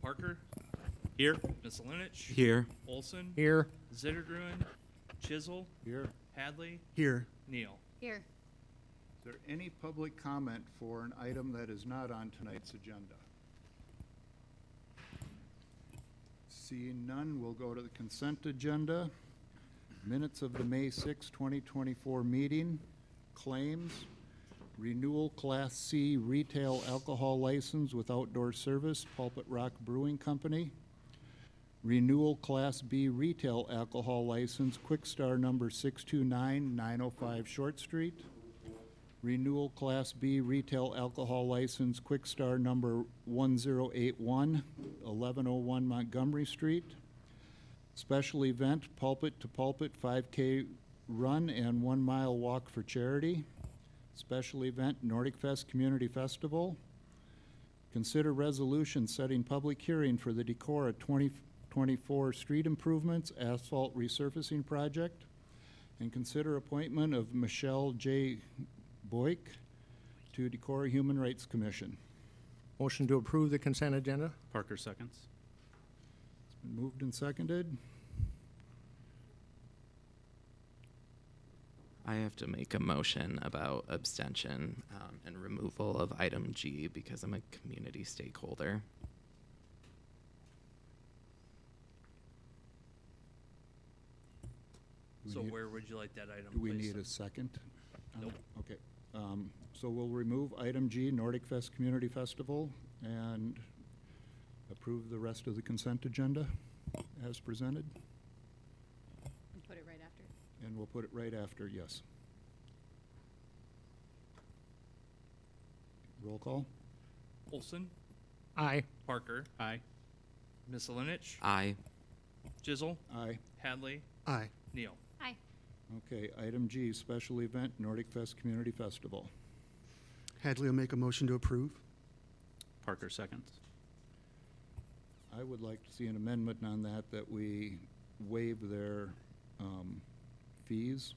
Parker, Here. Miscelinich, Here. Olson, Here. Zittergruen, Chisel, Here. Hadley, Here. Neal. Here. Is there any public comment for an item that is not on tonight's agenda? Seeing none, we'll go to the consent agenda. Minutes of the May 6, 2024 meeting, claims, renewal Class C retail alcohol license with outdoor service, Pulpit Rock Brewing Company. Renewal Class B retail alcohol license, Quick Star number 629-905 Short Street. Renewal Class B retail alcohol license, Quick Star number 1081-1101 Montgomery Street. Special event, Pulpit to Pulpit 5K run and 1 mile walk for charity. Special event, Nordic Fest Community Festival. Consider resolution setting public hearing for the Decorah 2024 street improvements asphalt resurfacing project. And consider appointment of Michelle J. Boyk to Decorah Human Rights Commission. Motion to approve the consent agenda? Parker seconds. It's been moved and seconded. I have to make a motion about abstention and removal of item G because I'm a community stakeholder. So where would you like that item Do we placed need in? a second? Nope. Okay, so we'll remove item G, Nordic Fest Community Festival, and approve the rest of the consent agenda as presented, And put it right after. and we'll put it right after, yes. Roll call? Olson, Aye. Parker, Aye. Miscelinich, Aye. Chisel, Aye. Hadley, Aye. Neal. Aye. Okay, item G, special event, Nordic Fest Community Festival. Hadley will make a motion to approve. Parker seconds. I would like to see an amendment on that, that we waive their fees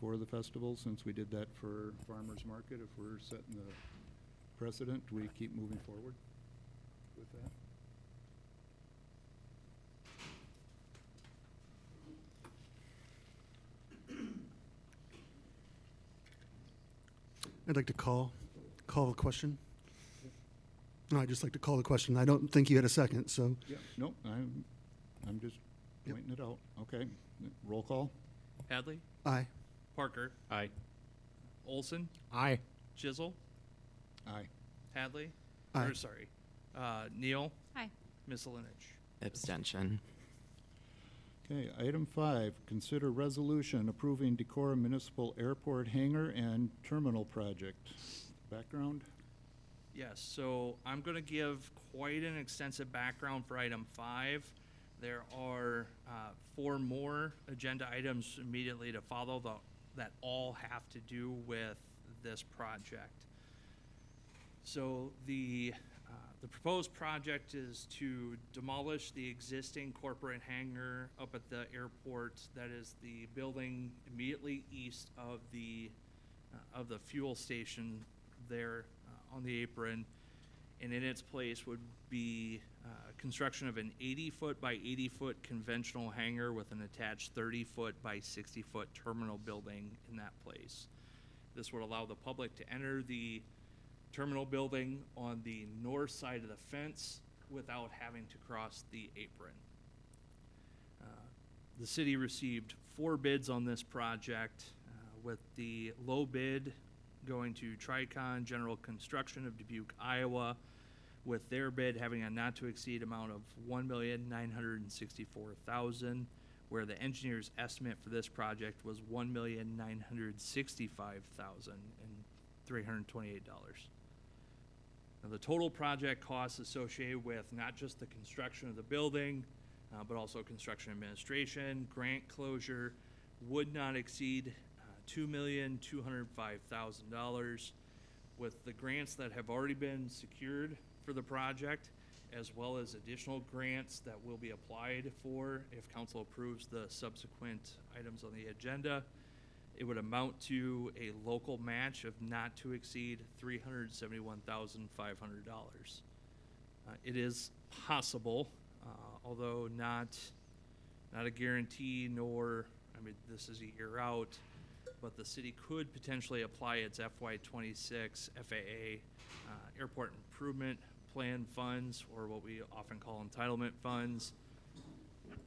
for the festival, since we did that for Farmers Market. If we're setting the precedent, do we keep moving forward with that? I'd like to call the question. No, I'd just like to call the question. I don't think you had a second, so Yeah, no, I'm just Yep. pointing it out. Okay, roll call? Hadley, aye. Parker, Aye. Olson, Aye. Chisel, Aye. Hadley, Aye. or sorry, Neal, Aye. Miscelinich. Abstention. Okay, item 5, consider resolution approving Decorah Municipal Airport Hangar and Terminal Project. Background? Yes, so I'm going to give quite an extensive background for item 5. There are 4 more agenda items immediately to follow that all have to do with this project. So the proposed project is to demolish the existing corporate hangar up at the airport. That is the building immediately east of the fuel station there on the apron, and in its place would be construction of an 80-foot by 80-foot conventional hangar with an attached 30-foot by 60-foot terminal building in that place. This would allow the public to enter the terminal building on the north side of the fence without having to cross the apron. The city received 4 bids on this project, with the low bid going to Tricon General Construction of Dubuque, Iowa, with their bid having a not to exceed amount of $1,964,000, where the engineer's estimate for this project was $1,965,328. Now, the total project costs associated with not just the construction of the building, but also construction administration, grant closure, would not exceed $2,205,000. With the grants that have already been secured for the project, as well as additional grants that will be applied for if council approves the subsequent items on the agenda, it would amount to a local match of not to exceed $371,500. It is possible, although not a guarantee, nor, I mean, this is a year out, but the city could potentially apply its FY '26 FAA Airport Improvement Plan funds, or what we often call entitlement funds,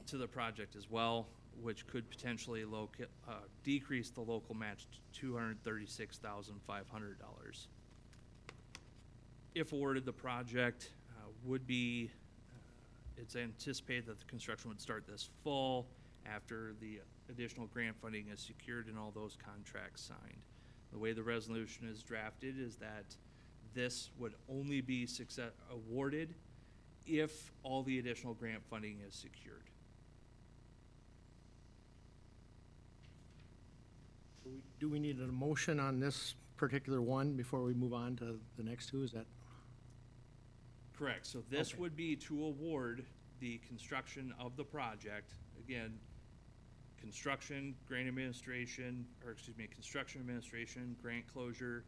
to the project as well, which could potentially decrease the local match to $236,500. If awarded, the project would be, it's anticipated that the construction would start this fall after the additional grant funding is secured and all those contracts signed. The way the resolution is drafted is that this would only be awarded if all the additional grant funding is secured. Do we need a motion on this particular one before we move on to the next two? Is that, Correct, so this Okay. would be to award the construction of the project. Again, construction, grant administration, or excuse me, construction administration, grant closure,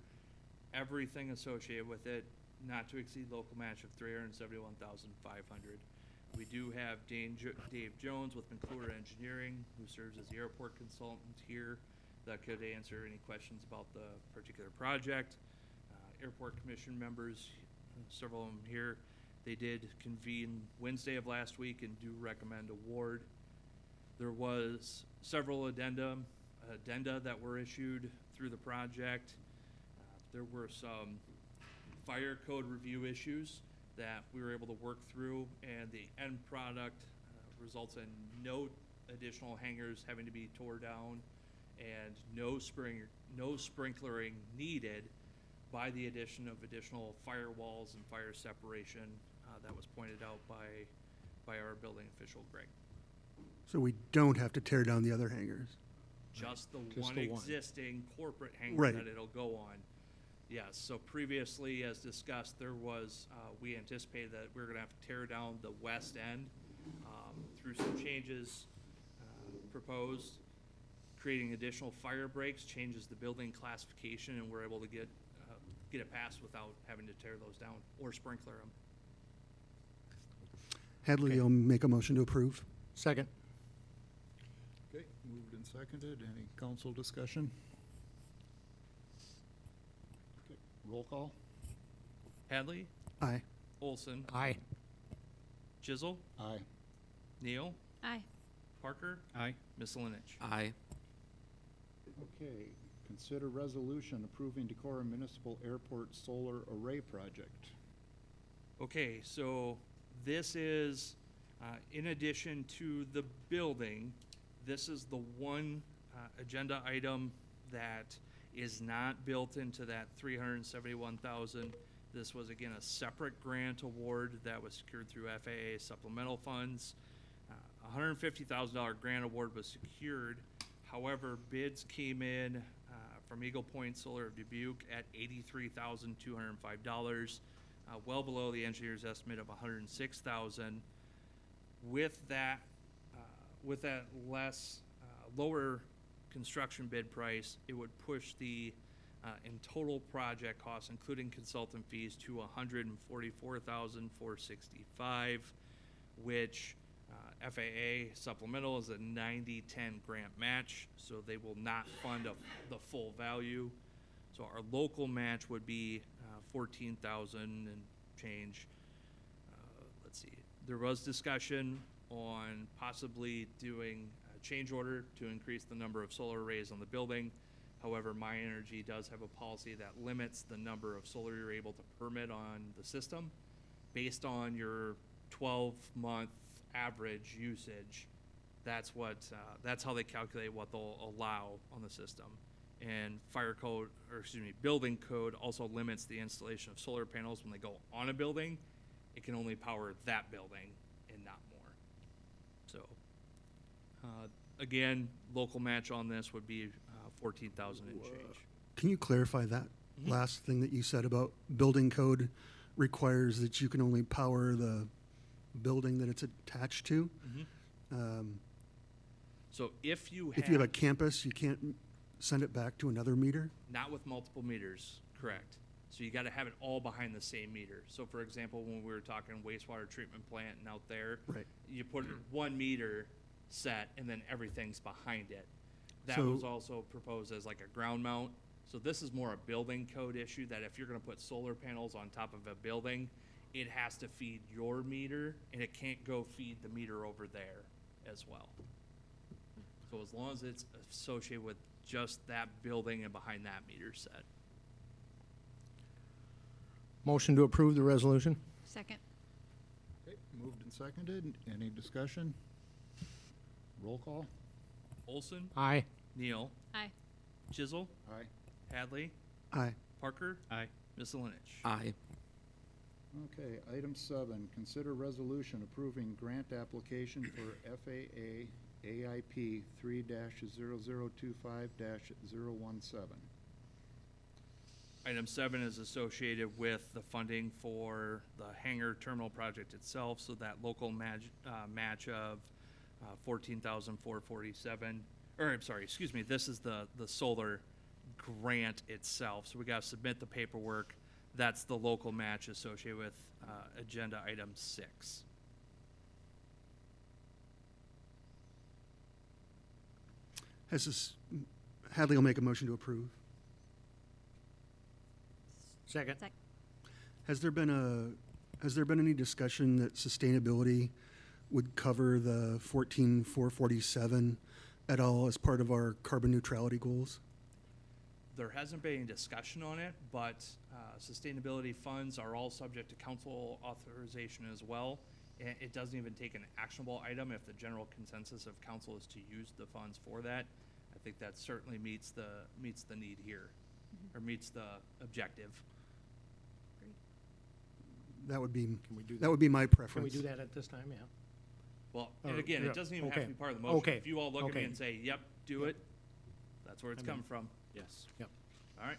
everything associated with it, not to exceed local match of $371,500. We do have Dave Jones with McClure Engineering, who serves as the airport consultant here, that could answer any questions about the particular project. Airport commission members, several of them here, they did convene Wednesday of last week and do recommend award. There was several addenda that were issued through the project. There were some fire code review issues that we were able to work through, and the end product results in no additional hangars having to be tore down and no sprinklering needed by the addition of additional firewalls and fire separation that was pointed out by our building official, Greg. So we don't have to tear down the other hangars? Just the Just one the one. existing corporate hangar Right. that it'll go on. Yes, so previously, as discussed, there was, we anticipated that we were gonna have to tear down the west end through some changes proposed, creating additional fire breaks, changes the building classification, and we're able to get it passed without having to tear those down or sprinkler them. Hadley, Okay. will make a motion to approve. second? Okay, moved and seconded. Any council discussion? Okay, roll call? Hadley, Aye. Olson, Aye. Chisel, Aye. Neal, Aye. Parker, Aye. Misselinich. Aye. Okay, consider resolution approving Decorah Municipal Airport Solar Array Project. Okay, so this is, in addition to the building, this is the one agenda item that is not built into that $371,000. This was, again, a separate grant award that was secured through FAA supplemental funds. $150,000 grant award was secured. However, bids came in from Eagle Point Solar of Dubuque at $83,205, well below the engineer's estimate of $106,000. With that lower construction bid price, it would push the in total project costs, including consultant fees, to $144,465, which FAA supplemental is a 90-10 grant match, so they will not fund the full value. So our local match would be $14,000 and change. Let's see. There was discussion on possibly doing a change order to increase the number of solar arrays on the building. However, My Energy does have a policy that limits the number of solar you're able to permit on the system based on your 12-month average usage. That's how they calculate what they'll allow on the system. And building code also limits the installation of solar panels when they go on a building. It can only power that building and not more. So, again, local match on this would be $14,000 and change. Can you clarify that last thing that you said about building code requires that you can only power the building that it's attached to? So if you If you have a campus, you can't send it back to another meter? not with multiple meters, correct. So you gotta have it all behind the same meter. So for example, when we were talking wastewater treatment plant and out there, Right. you put 1 meter set and then everything's behind it. That So- was also proposed as like a ground mount. So this is more a building code issue, that if you're gonna put solar panels on top of a building, it has to feed your meter and it can't go feed the meter over there as well. So as long as it's associated with just that building and behind that meter set. Motion to approve the resolution? Second. Okay, moved and seconded. Any discussion? Roll call? Olson, Aye. Neal, Aye. Chisel, Aye. Hadley, Aye. Parker, Aye. Miscelinich. Aye. Okay, item 7, consider resolution approving grant application for FAA AIP 3-0025-017. Item 7 is associated with the funding for the hangar terminal project itself, so that local match of $14,447, or I'm sorry, excuse me, this is the solar grant itself. So we gotta submit the paperwork. That's the local match associated with agenda item 6. Has this, Hadley will make a motion to approve. Second. Sec. Has there been any discussion that sustainability would cover the 14,447 at all as part of our carbon neutrality goals? There hasn't been any discussion on it, but sustainability funds are all subject to council authorization as well. And it doesn't even take an actionable item if the general consensus of council is to use the funds for that. I think that certainly meets the need here, or meets the objective. That would be, Can we do that would be my preference. Can we do that at this time? Yeah. Well, and Or- again, yeah, it doesn't even have to okay. be part of the motion. Okay. If you all look at me Okay. and say, yep, do it, that's where it's I coming mean- from. Yes. Yep. All right.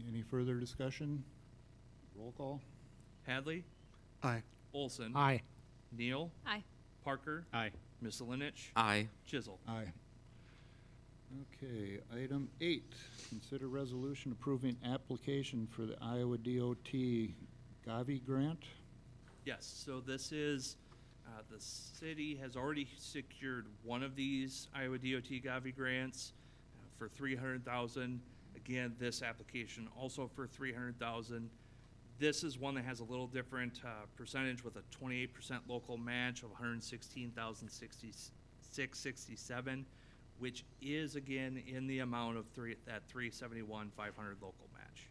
Any further discussion? Roll call? Hadley, Aye. Olson, Aye. Neal, Aye. Parker, Aye. Miscelinich, Aye. Chisel. Aye. Okay, item 8, consider resolution approving application for the Iowa DOT Gavi grant. Yes, so this is, the city has already secured one of these Iowa DOT Gavi grants for $300,000. Again, this application also for $300,000. This is one that has a little different percentage with a 28% local match of $116,667, which is again in the amount of that $371,500 local match.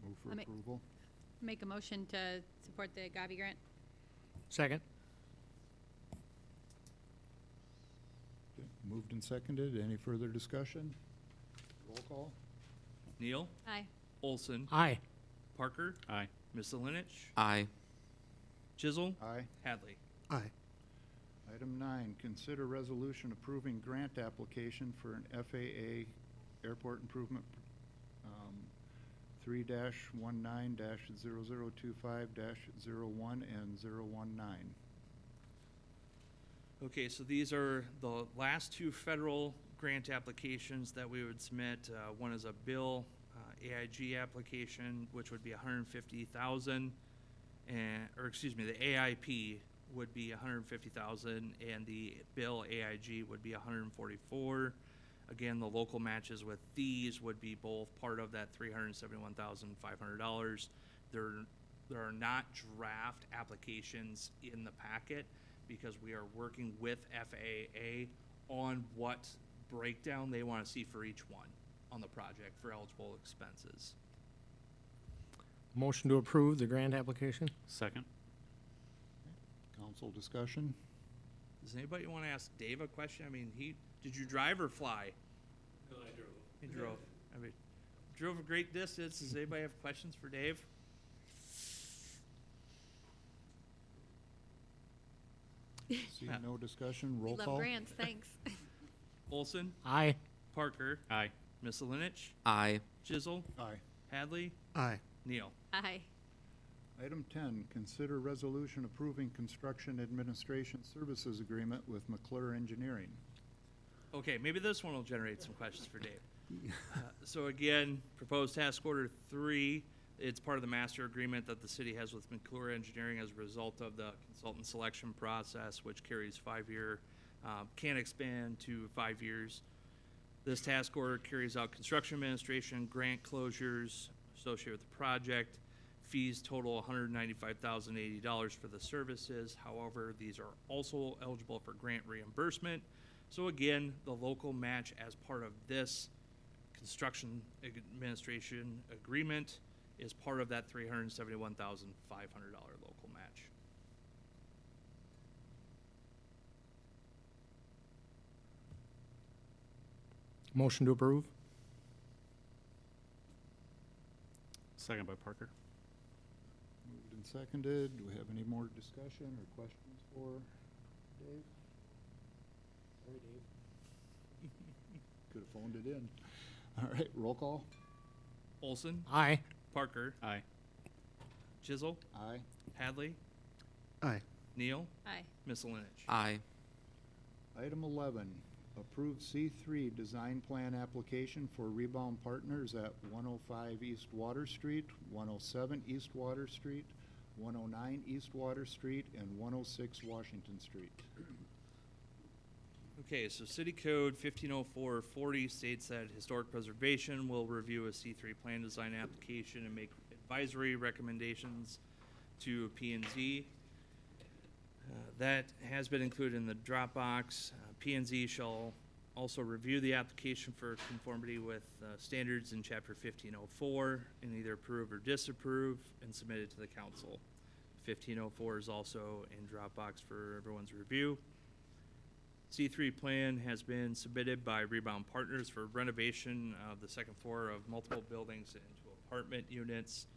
Move for I make- approval. Make a motion to support the Gavi grant. Second. Okay, moved and seconded. Any further discussion? Roll call? Neal, Aye. Olson, Aye. Parker, Aye. Miscelinich, Aye. Chisel, Aye. Hadley. Aye. Item 9, consider resolution approving grant application for an FAA Airport Improvement 3-19-0025-01 and 019. Okay, so these are the last two federal grant applications that we would submit. One is a bill AIG application, which would be $150,000, or excuse me, the AIP would be $150,000, and the bill AIG would be $144,000. Again, the local matches with these would be both part of that $371,500. There are not draft applications in the packet because we are working with FAA on what breakdown they want to see for each one on the project for eligible expenses. Motion to approve the grant application? Second. Council discussion? Does anybody want to ask Dave a question? I mean, did you drive or fly? No, I drove. He drove. I mean, drove a great distance. Does anybody have questions for Dave? Seeing no discussion, roll We call? love grants, thanks. Olson, Aye. Parker, Aye. Miscelinich, Aye. Chisel, Aye. Hadley, Aye. Neal. Aye. Item 10, consider resolution approving construction administration services agreement with McClure Engineering. Okay, maybe this one will generate some questions for Dave. So again, proposed task order 3, it's part of the master agreement that the city has with McClure Engineering as a result of the consultant selection process, which carries 5-year, can expand to 5 years. This task order carries out construction administration, grant closures associated with the project. Fees total $195,080 for the services. However, these are also eligible for grant reimbursement. So again, the local match as part of this construction administration agreement is part of that $371,500 local match. Motion to approve? Second by Parker. Moved and seconded. Do we have any more discussion or questions for Dave? Sorry, Dave. Could have phoned it in. All right, roll call. Olson, Aye. Parker, Aye. Chisel, Aye. Hadley, Aye. Neal, Aye. Miscelinich. Aye. Item 11, approve C3 design plan application for Rebound Partners at 105 East Water Street, 107 East Water Street, 109 East Water Street, and 106 Washington Street. Okay, so City Code 1504-40 states that historic preservation will review a C3 plan design application and make advisory recommendations to P&Z. That has been included in the Dropbox. P&Z shall also review the application for conformity with standards in Chapter 1504 and either approve or disapprove and submit it to the council. 1504 is also in Dropbox for everyone's review. C3 plan has been submitted by Rebound Partners for renovation of the second floor of multiple buildings into apartment units.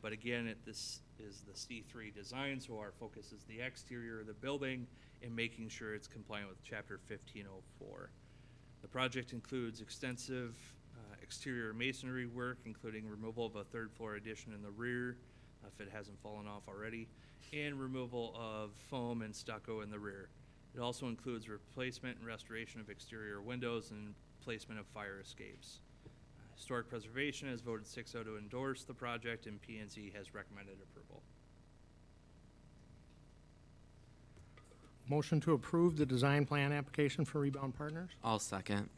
But again, this is the C3 design, so our focus is the exterior of the building and making sure it's compliant with Chapter 1504. The project includes extensive exterior masonry work, including removal of a third floor addition in the rear, if it hasn't fallen off already, and removal of foam and stucco in the rear. It also includes replacement and restoration of exterior windows and placement of fire escapes. Historic Preservation has voted 6-0 to endorse the project, and P&Z has recommended approval. Motion to approve the design plan application for Rebound Partners? I'll second.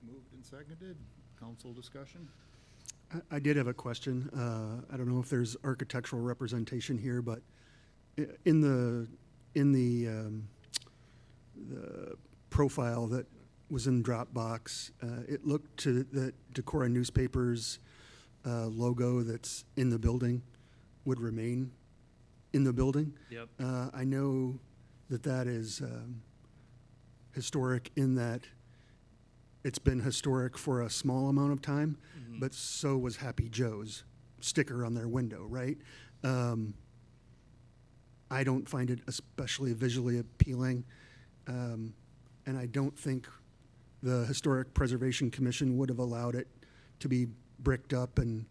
Moved and seconded. Council discussion? I did have a question. I don't know if there's architectural representation here, but in the profile that was in Dropbox, it looked to the Decorah newspaper's logo that's in the building would remain in the building. Yep. I know that is historic in that it's been historic for a small amount of time, but so was Happy Joe's sticker on their window, right? I don't find it especially visually appealing, and I don't think the Historic Preservation Commission would have allowed it to be bricked up and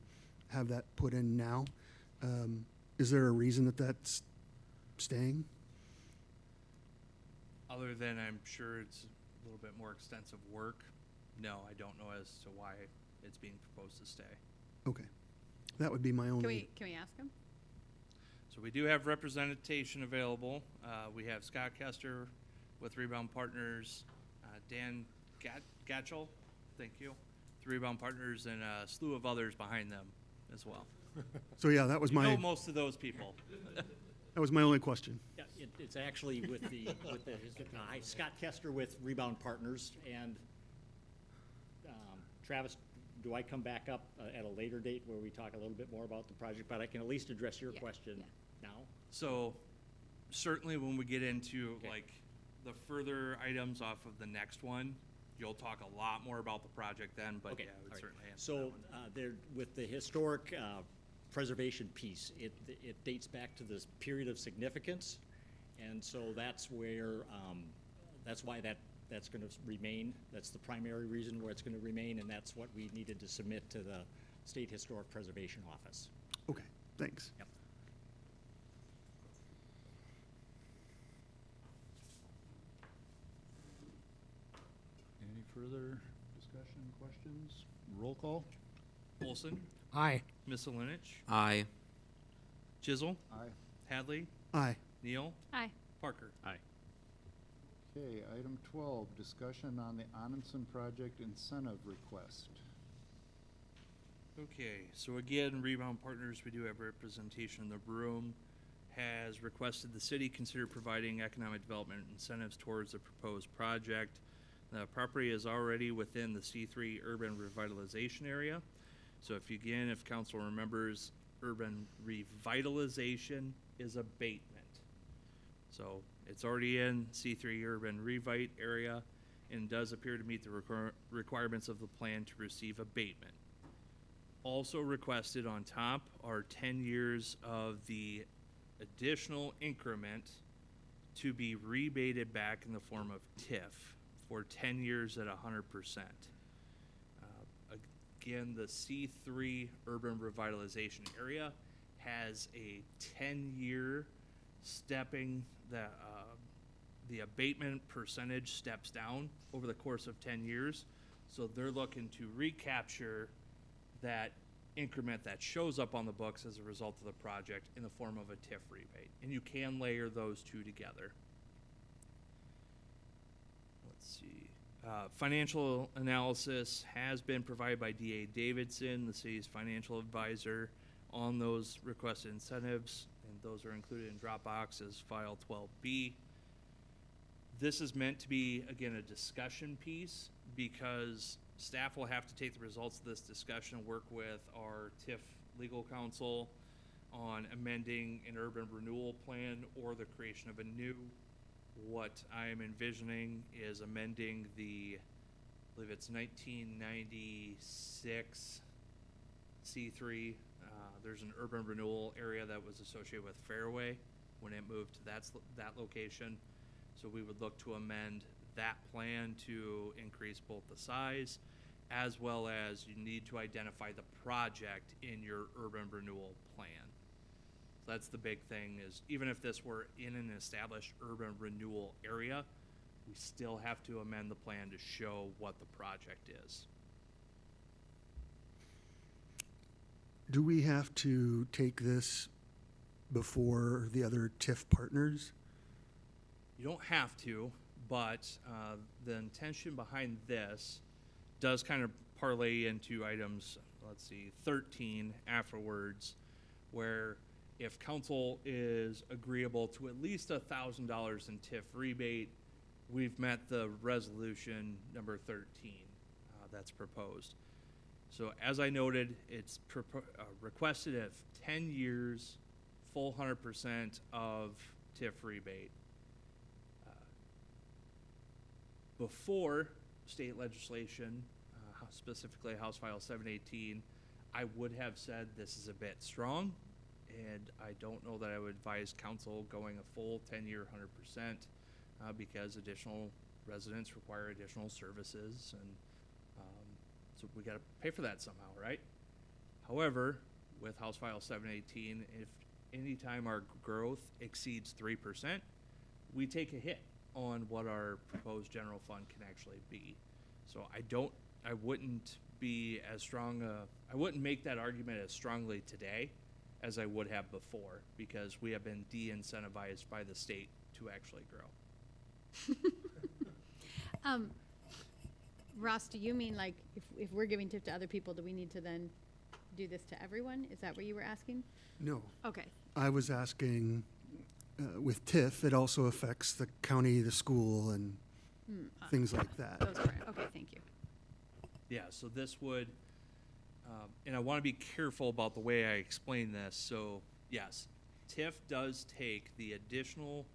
have that put in now. Is there a reason that that's staying? Other than I'm sure it's a little bit more extensive work, no, I don't know as to why it's being proposed to stay. Okay, that would be my only. Can we ask him? So we do have representation available. We have Scott Kester with Rebound Partners, Dan Gatchell, thank you, with Rebound Partners, and a slew of others behind them as well. So yeah, that was You know my most of those people. only question. Yeah, it's actually with Scott Kester with Rebound Partners, and Travis, do I come back up at a later date where we talk a little bit more about the project? But I can at least address your Yeah, question yeah. now. So certainly when we get into Okay. like the further items off of the next one, you'll talk a lot more about the project then, but Okay, yeah, I all would right. certainly answer that So one. there, with the historic preservation piece, it dates back to this period of significance, and so that's where that's why that's going to remain. That's the primary reason where it's going to remain, and that's what we needed to submit to the State Historic Preservation Office. Okay, thanks. Yep. Any further discussion, questions? Roll call? Olson, Aye. Miscelinich, Aye. Chisel, Aye. Hadley, Aye. Neal, Aye. Parker. Aye. Okay, item 12, discussion on the Onenson project incentive request. Okay, so again, Rebound Partners, we do have representation in the room, has requested the city consider providing economic development incentives towards the proposed project. The property is already within the C3 urban revitalization area. So if council remembers, urban revitalization is abatement. So it's already in C3 urban revite area and does appear to meet the requirements of the plan to receive abatement. Also requested on top are 10 years of the additional increment to be rebated back in the form of TIF for 10 years at 100%. Again, the C3 urban revitalization area has a 10-year stepping the abatement percentage steps down over the course of 10 years. So they're looking to recapture that increment that shows up on the books as a result of the project in the form of a TIF rebate. And you can layer those two together. Let's see. Financial analysis has been provided by DA Davidson, the city's financial advisor, on those requested incentives, and those are included in Dropbox as file 12B. This is meant to be, again, a discussion piece because staff will have to take the results of this discussion and work with our TIF legal counsel on amending an urban renewal plan or the creation of a new. What I am envisioning is amending the, I believe it's 1996 C3. There's an urban renewal area that was associated with Fairway when it moved to that location. So we would look to amend that plan to increase both the size as well as you need to identify the project in your urban renewal plan. So that's the big thing is even if this were in an established urban renewal area, we still have to amend the plan to show what the project is. Do we have to take this before the other TIF partners? You don't have to, but the intention behind this does kind of parlay into items, let's see, 13 afterwards, where if council is agreeable to at least $1,000 in TIF rebate, we've met the resolution number 13 that's proposed. So as I noted, it's requested of 10 years, full 100% of TIF rebate. Before state legislation, specifically House File 718, I would have said this is a bit strong, and I don't know that I would advise council going a full 10-year 100% because additional residents require additional services, and so we got to pay for that somehow, right? However, with House File 718, if anytime our growth exceeds 3%, we take a hit on what our proposed general fund can actually be. So I wouldn't be as strong, I wouldn't make that argument as strongly today as I would have before because we have been de-incentivized by the state to actually grow. Ross, do you mean like if we're giving TIF to other people, do we need to then do this to everyone? Is that what you were asking? No. Okay. I was asking, with TIF, it also affects the county, the school, and things like that. Those are, okay, thank you. Yeah, so this would, and I want to be careful about the way I explain this. So yes, TIF does take the additional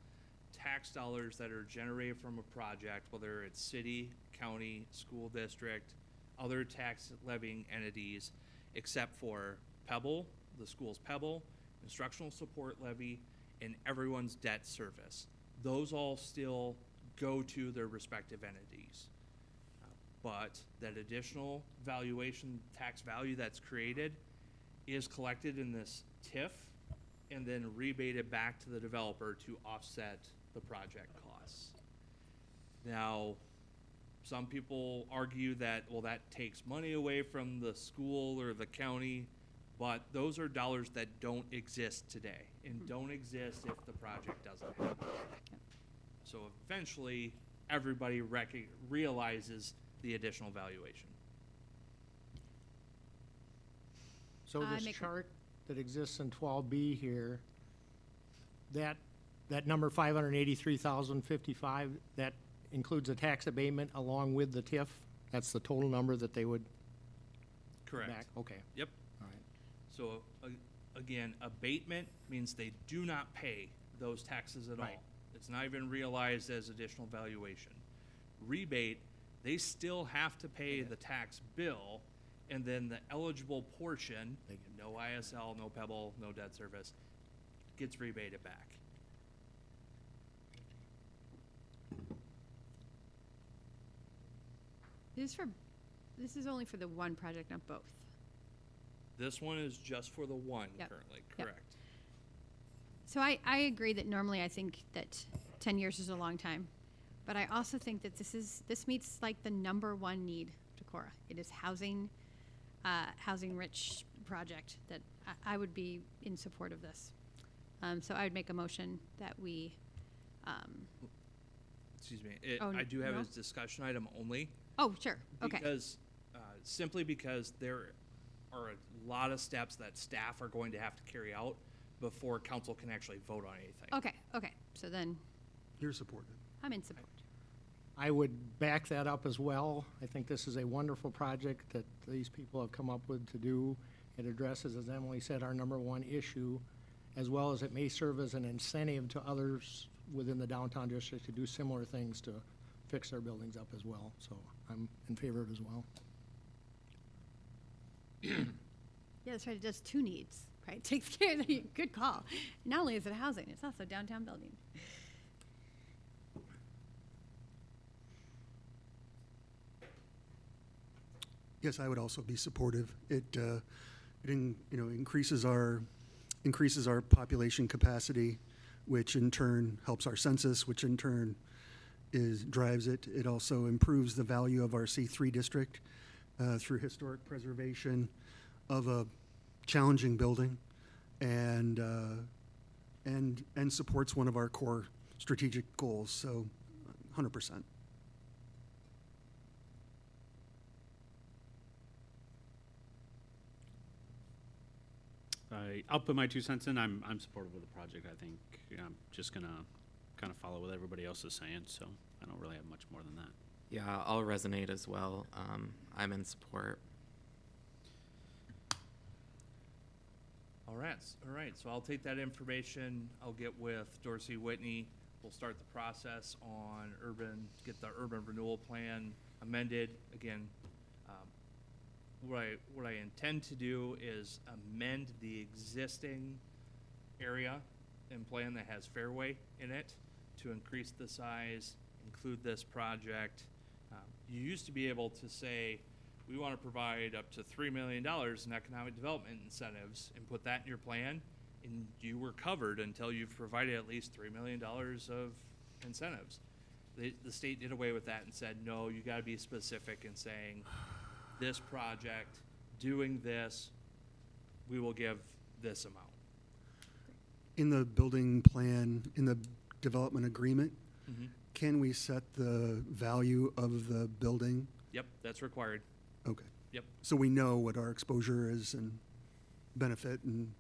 tax dollars that are generated from a project, whether it's city, county, school district, other tax levying entities, except for Pebble, the school's Pebble, instructional support levy, and everyone's debt service. Those all still go to their respective entities. But that additional valuation tax value that's created is collected in this TIF and then rebated back to the developer to offset the project costs. Now, some people argue that, well, that takes money away from the school or the county, but those are dollars that don't exist today and don't exist if the project doesn't happen. So eventually, everybody realizes the additional valuation. So I this make a- chart that exists in 12B here, that number 583,055, that includes a tax abatement along with the TIF? That's the total number that they would Correct. back? Okay, Yep. all right. So again, abatement means they do not pay those taxes at Right. all. It's not even realized as additional valuation. Rebate, they still have to pay the tax bill, and then the eligible portion, They get- no ISL, no Pebble, no debt service, gets rebated back. This is only for the one project, not both. This one is just for the one Yep. currently, Yep. correct? So I agree that normally I think that 10 years is a long time, but I also think that this meets like the number one need, Decorah. It is housing, housing-rich project that I would be in support of this. So I would make a motion that we, Excuse me, Oh, I do have no? a discussion item only. oh, sure, okay. Because, simply because there are a lot of steps that staff are going to have to carry out before council can actually vote on anything. Okay, so then You're supported. I'm in support. I would back that up as well. I think this is a wonderful project that these people have come up with to do. It addresses, as Emily said, our number one issue, as well as it may serve as an incentive to others within the downtown district to do similar things to fix their buildings up as well. So I'm in favor of it as well. Yeah, that's right, it does two needs, right? Takes care of the, good call. Not only is it housing, it's also downtown building. Yes, I would also be supportive. Increases our population capacity, which in turn helps our census, which in turn drives it. It also improves the value of our C3 district through historic preservation of a challenging building, and supports one of our core strategic goals. So, 100%. I'll put my 2 cents in. I'm supportive of the project. I think I'm just gonna kind of follow what everybody else is saying, so I don't really have much more than that. Yeah, I'll resonate as well. I'm in support. All right, so I'll take that information, I'll get with Dorsey Whitney, we'll start the process on get the urban renewal plan amended. Again, what I intend to do is amend the existing area and plan that has Fairway in it to increase the size, include this project. You used to be able to say, we want to provide up to $3 million in economic development incentives and put that in your plan, and you were covered until you've provided at least $3 million of incentives. The state did away with that and said, no, you got to be specific in saying, this project, doing this, we will give this amount. In the building plan, in the development agreement, can we set the value of the building? Yep, that's required. Okay. Yep, So we know what our exposure is and benefit and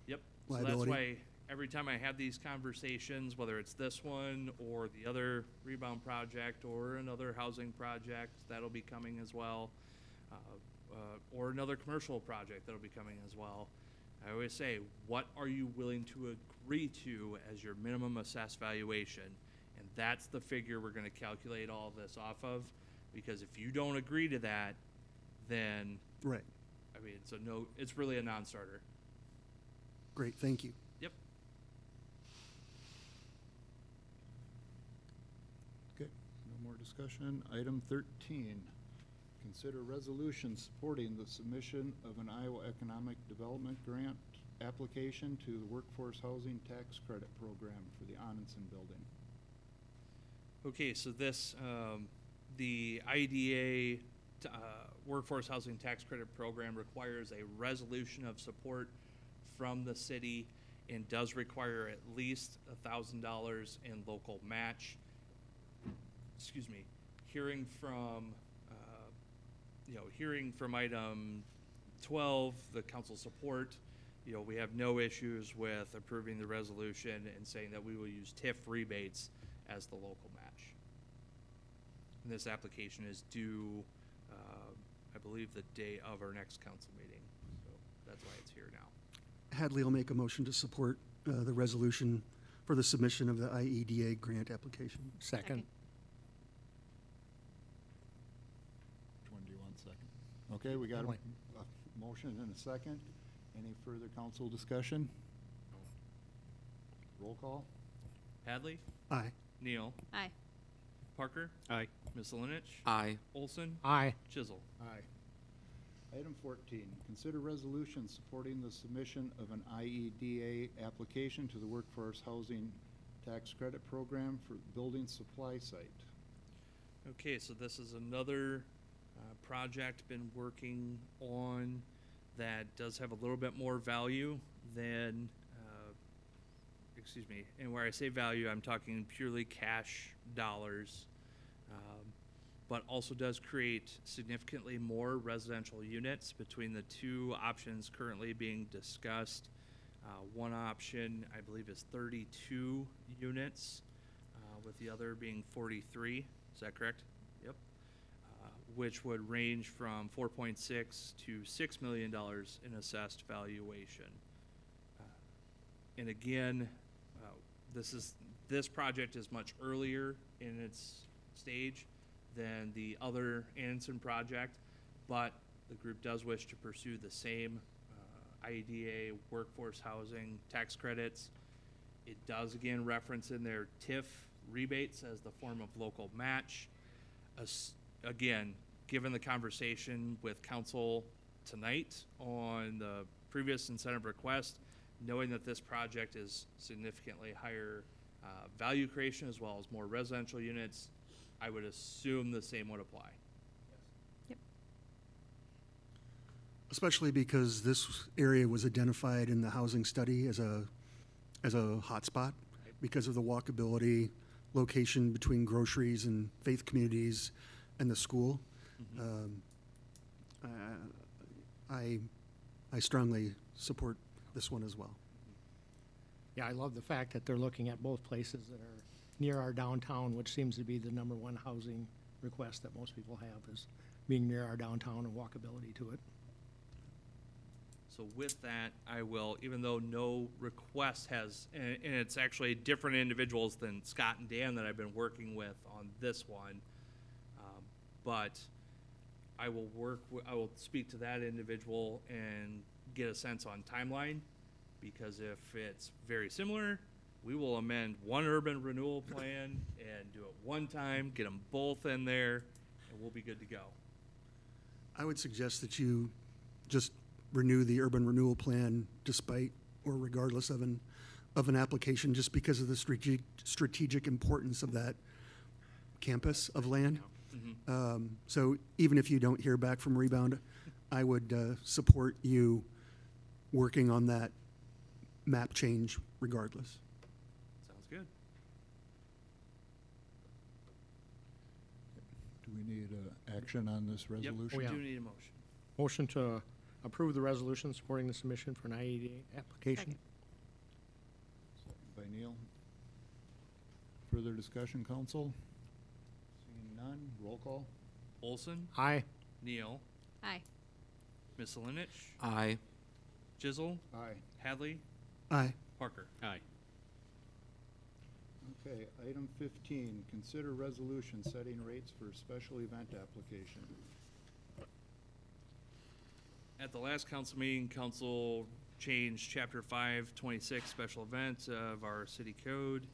yep. So that's liability. why every time I have these conversations, whether it's this one or the other rebound project or another housing project that'll be coming as well, or another commercial project that'll be coming as well, I always say, what are you willing to agree to as your minimum assessed valuation? And that's the figure we're gonna calculate all of this off of, because if you don't agree to that, then, Right. I mean, it's really a non-starter. Great, thank you. Yep. Okay, no more discussion. Item 13, consider resolution supporting the submission of an Iowa Economic Development Grant application to the Workforce Housing Tax Credit Program for the Onenson Building. Okay, so this, the IDA Workforce Housing Tax Credit Program requires a resolution of support from the city and does require at least $1,000 in local match. Excuse me, hearing from item 12, the council support, we have no issues with approving the resolution and saying that we will use TIF rebates as the local match. And this application is due, I believe, the day of our next council meeting. So that's why it's here now. Hadley will make a motion to support the resolution for the submission of the IEDA grant application. Second. Which one do you want second? Okay, we got a motion and a second. Any further council discussion? Roll call? Hadley, Aye. Neal, Aye. Parker, Aye. Misselinich, Aye. Olson, Aye. Chisel. Aye. Item 14, consider resolution supporting the submission of an IEDA application to the Workforce Housing Tax Credit Program for building supply site. Okay, so this is another project been working on that does have a little bit more value than, and where I say value, I'm talking purely cash dollars, but also does create significantly more residential units between the two options currently being discussed. One option, I believe, is 32 units, with the other being 43. Is that correct? Yep. Which would range from $4.6 to $6 million in assessed valuation. And again, this project is much earlier in its stage than the other Anson project, but the group does wish to pursue the same IDA workforce housing tax credits. It does again reference in their TIF rebates as the form of local match. Again, given the conversation with council tonight on the previous incentive request, knowing that this project is significantly higher value creation as well as more residential units, I would assume the same would apply. Yep. Especially because this area was identified in the housing study as a hotspot because of the walkability, location between groceries and faith communities and the school. I strongly support this one as well. Yeah, I love the fact that they're looking at both places that are near our downtown, which seems to be the #1 housing request that most people have, is being near our downtown and walkability to it. So with that, I will, even though no request has, and it's actually different individuals than Scott and Dan that I've been working with on this one, but I will I will speak to that individual and get a sense on timeline, because if it's very similar, we will amend one urban renewal plan and do it one time, get them both in there, and we'll be good to go. I would suggest that you just renew the urban renewal plan despite or regardless of an application, just because of the strategic importance of that campus of land. So even if you don't hear back from Rebound, I would support you working on that map change regardless. Sounds good. Do we need action on this Yep, resolution? we yeah. do need a motion. Motion to approve the resolution supporting the submission for an IEDA application. Second. Second by Neal. Further discussion, council? Seeing none, roll call? Olson, Aye. Neal, Aye. Misselinich, Aye. Chisel, Aye. Hadley, Aye. Parker. Aye. Okay, item 15, consider resolution setting rates for special event application. At the last council meeting, council changed chapter 526 special events of our city code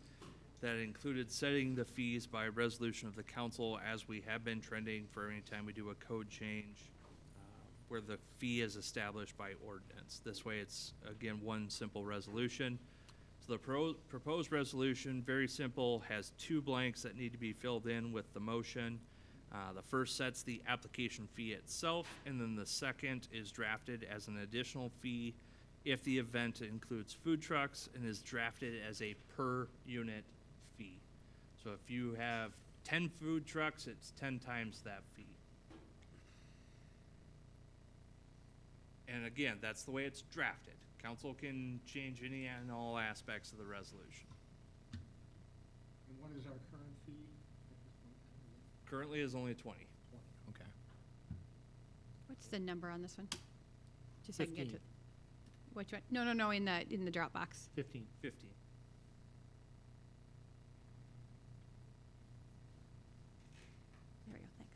that included setting the fees by resolution of the council, as we have been trending for any time we do a code change, where the fee is established by ordinance. This way, it's, again, one simple resolution. So the proposed resolution, very simple, has 2 blanks that need to be filled in with the motion. The first sets the application fee itself, and then the second is drafted as an additional fee if the event includes food trucks and is drafted as a per unit fee. So if you have 10 food trucks, it's 10 times that fee. And again, that's the way it's drafted. Council can change any and all aspects of the resolution. And what is our current fee? Currently is only 20. Okay. What's the number on this one? Just so I can get 15. to it. Which one? No, in the Dropbox. 15. 15. There we go, thanks.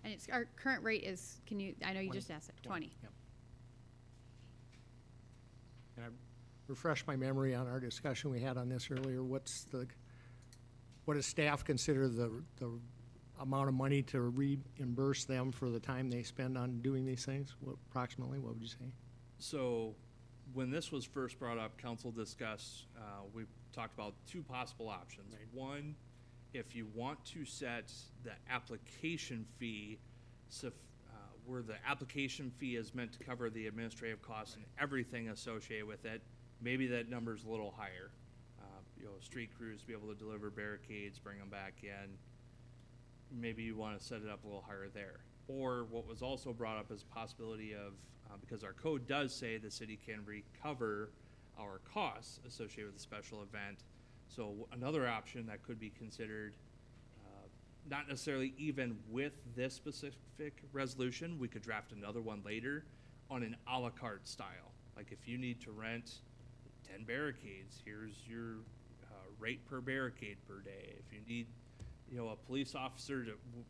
And it's, our current rate is, I know you 20. just asked it, 20. Yep. And I refresh my memory on our discussion we had on this earlier. What does staff consider the amount of money to reimburse them for the time they spend on doing these things? Approximately, what would you say? So when this was first brought up, council discussed, we talked about 2 possible options. One, if you want to set the application fee, where the application fee is meant to cover the administrative costs and everything associated with it, maybe that number's a little higher. Street crews to be able to deliver barricades, bring them back in. Maybe you want to set it up a little higher there. Or what was also brought up is possibility of, because our code does say the city can recover our costs associated with a special event. So another option that could be considered, not necessarily even with this specific resolution, we could draft another one later on an a la carte style. Like if you need to rent 10 barricades, here's your rate per barricade per day. If you need, a police officer,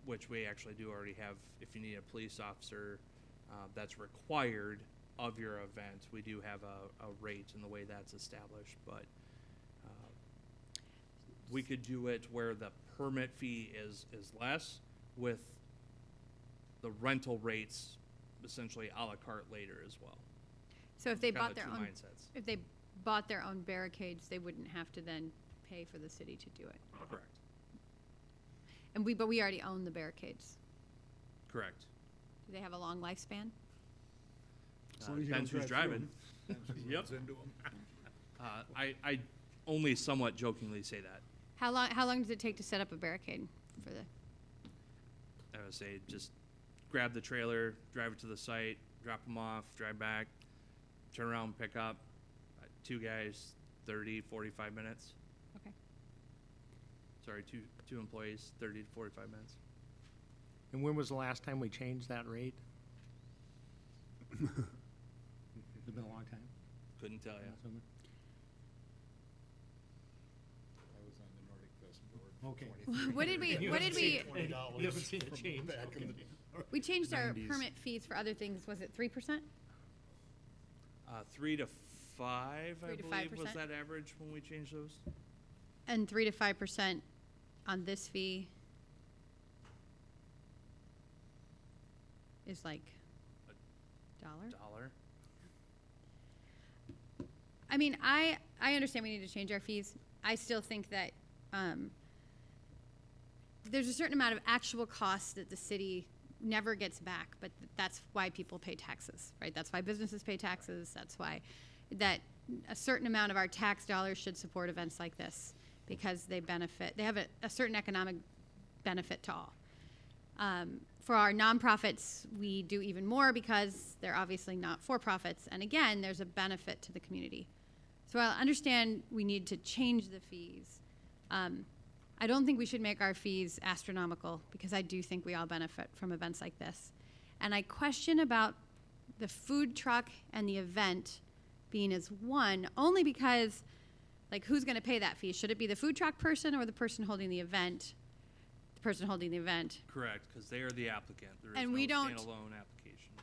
which we actually do already have, if you need a police officer that's required of your event, we do have a rate in the way that's established. But we could do it where the permit fee is less, with the rental rates essentially a la carte later as well. So if they Kinda bought their two own, mindsets. if they bought their own barricades, they wouldn't have to then pay for the city to do it. Correct. But we already own the barricades. Correct. Do they have a long lifespan? As long as you don't Depends who's drive through driving. 'em. Yep. Runs into 'em. I only somewhat jokingly say that. How long does it take to set up a barricade for the? I would say just grab the trailer, drive it to the site, drop them off, drive back, turn around, pick up. 2 guys, 30, 45 minutes. Okay. Sorry, two employees, 30 to 45 minutes. And when was the last time we changed that rate? It's been a long time. Couldn't tell you. I was on the Nordic Fest board for Okay. 23 What did we? years. What did we? $20 You haven't seen it from change, back in okay. the We changed our 90s. permit fees for other things. Was it 3%? 3 to 5, 3 I to believe, was 5%? that average when we changed those? And 3 to 5% on this fee is like $1. $1. I mean, I understand we need to change our fees. I still think that there's a certain amount of actual costs that the city never gets back, but that's why people pay taxes, right? That's why businesses pay taxes. That's why that a certain amount of our tax dollars should support events like this, because they benefit. They have a certain economic benefit to all. For our nonprofits, we do even more because they're obviously not for-profits. And again, there's a benefit to the community. So I understand we need to change the fees. I don't think we should make our fees astronomical, because I do think we all benefit from events like this. And I question about the food truck and the event being as one, only because, like, who's going to pay that fee? Should it be the food truck person or the person holding the event? The person holding the event. Correct, because they are the applicant. There is And no we don't- standalone application.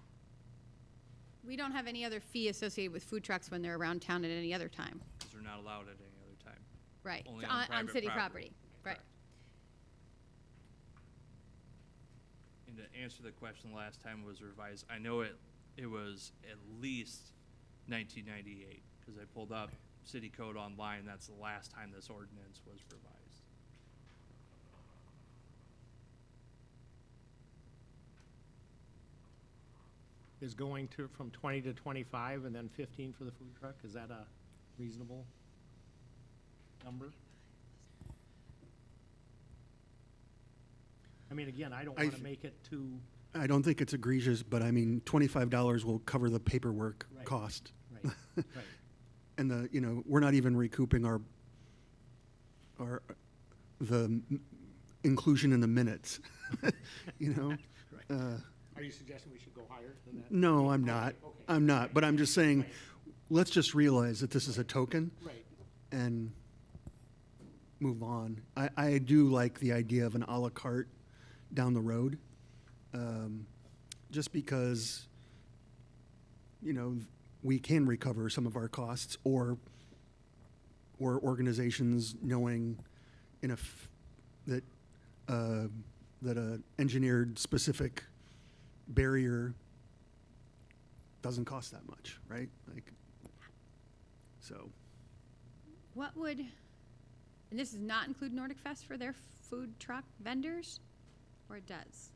We don't have any other fee associated with food trucks when they're around town at any other time. Because they're not allowed at any other time. Right. Only So on on private city property. property. Right. Correct. And to answer the question, last time was revised, I know it was at least 1998, because I pulled up city code online, that's the last time this ordinance was revised. Is going to, from 20 to 25 and then 15 for the food truck, is that a reasonable number? I mean, again, I don't want to make it too, I don't think it's egregious, but I mean, $25 will cover the paperwork Right. cost. right, right. And we're not even recouping the inclusion in the minutes, Are you suggesting we should go higher than that? No, I'm not. Okay. I'm not, but I'm just saying, let's just realize that this is a token Right. and move on. I do like the idea of an à la carte down the road, just because, we can recover some of our costs, or organizations knowing that a engineered specific barrier doesn't cost that much, right? So. What would, and this does not include Nordic Fest for their food truck vendors, or it does?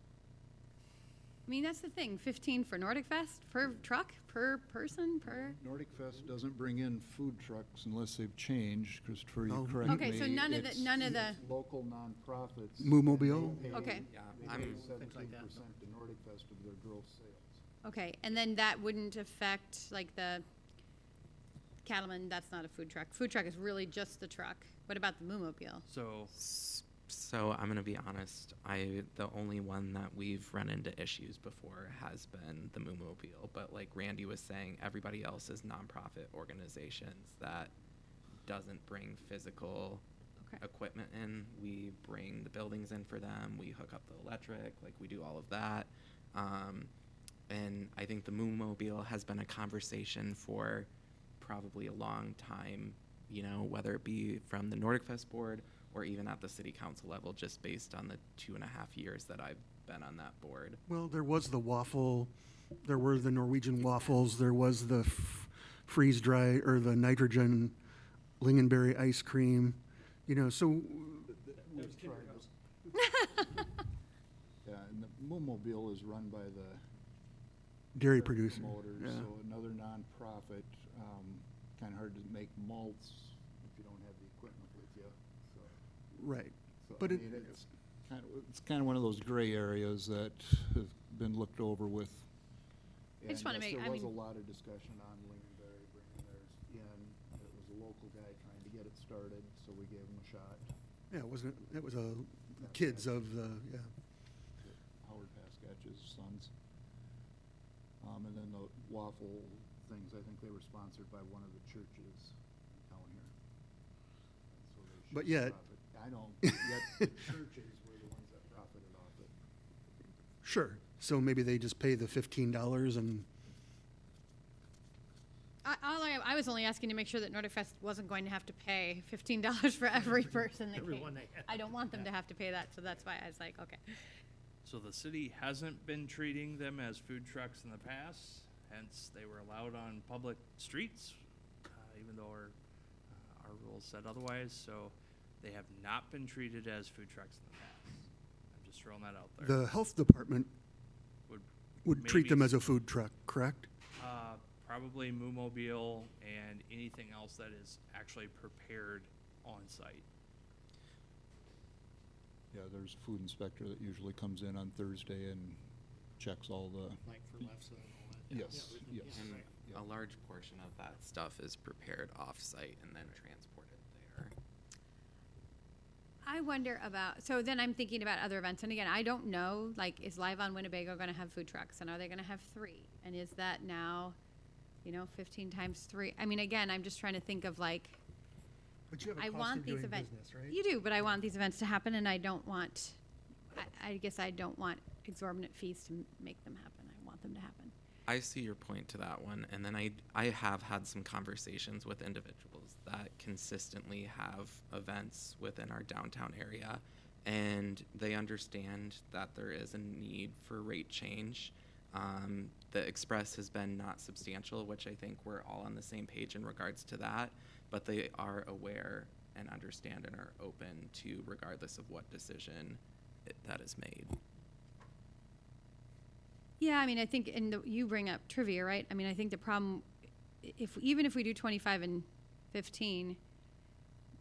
I mean, that's the thing, 15 for Nordic Fest, per truck, per person, per? Nordic Fest doesn't bring in food trucks unless they've changed. Christopher, you Oh. correct me. Okay, so none of the- It's- none of the- it's local nonprofits. Moo-mobile? They pay- Okay. Yeah, They I'm- pay Things like 17% that. to Nordic Fest of their gross sales. Okay, and then that wouldn't affect, like, the Cattleman, that's not a food truck. Food truck is really just the truck. What about the Moo-mobile? So I'm gonna be honest. The only one that we've run into issues before has been the Moo-mobile. But like Randy was saying, everybody else is nonprofit organizations that doesn't bring physical Okay. equipment in. We bring the buildings in for them. We hook up the electric. Like we do all of that. And I think the Moo-mobile has been a conversation for probably a long time. Whether it be from the Nordic Fest board or even at the city council level, just based on the 2.5 years that I've been on that board. Well, there was the waffle, there were the Norwegian waffles, there was the freeze dry or the nitrogen lingonberry ice cream, so We've tried this. Yeah, and the Moo-mobile is run by the dairy producer. promoters, Yeah. so another nonprofit. Kind of hard to make malts if you don't have the equipment with you. So, Right. so But I it- mean, it's kind of one of those gray areas that have been looked over with. I just And wanna yes, make- I there was a mean- lot of discussion on Lingonberry bringing theirs in. It was a local guy trying to get it started, so we gave him a shot. Yeah, it was a kids of the, yeah. Howard Paskatch's sons. And then the waffle things, I think they were sponsored by one of the churches in town here. And so they But should yet- profit. I know, yet the churches were the ones that profited off it. Sure. So maybe they just pay the $15 and, I was only asking to make sure that Nordic Fest wasn't going to have to pay $15 for every person that Everyone came. they had. I don't want them to have to pay that, so that's why I was like, okay. So the city hasn't been treating them as food trucks in the past, hence they were allowed on public streets, even though our rules said otherwise. So they have not been treated as food trucks in the past. I'm just throwing that out there. the health department would treat them maybe as a food truck, correct? Probably Moo-mobile and anything else that is actually prepared on site. Yeah, there's a food inspector that usually comes in on Thursday and checks all the, Like for lefse and all that. yes, yes. And Yeah. a large portion of that stuff is prepared off-site and then transported there. I wonder about, so then I'm thinking about other events, and again, I don't know, like, is Live on Winnebago gonna have food trucks, and are they gonna have 3? And is that now, 15 times 3? I mean, again, I'm just trying to think of like, But you have I want these events. right? You do, but I want these events to happen, and I don't want, I guess I don't want exorbitant fees to make them happen. I want them to happen. I see your point to that one, and then I have had some conversations with individuals that consistently have events within our downtown area, and they understand that there is a need for rate change. The express has been not substantial, which I think we're all on the same page in regards to that, but they are aware and understand and are open to regardless of what decision that is made. Yeah, I mean, I think, and you bring up trivia, right? I mean, I think the problem, even if we do 25 and 15,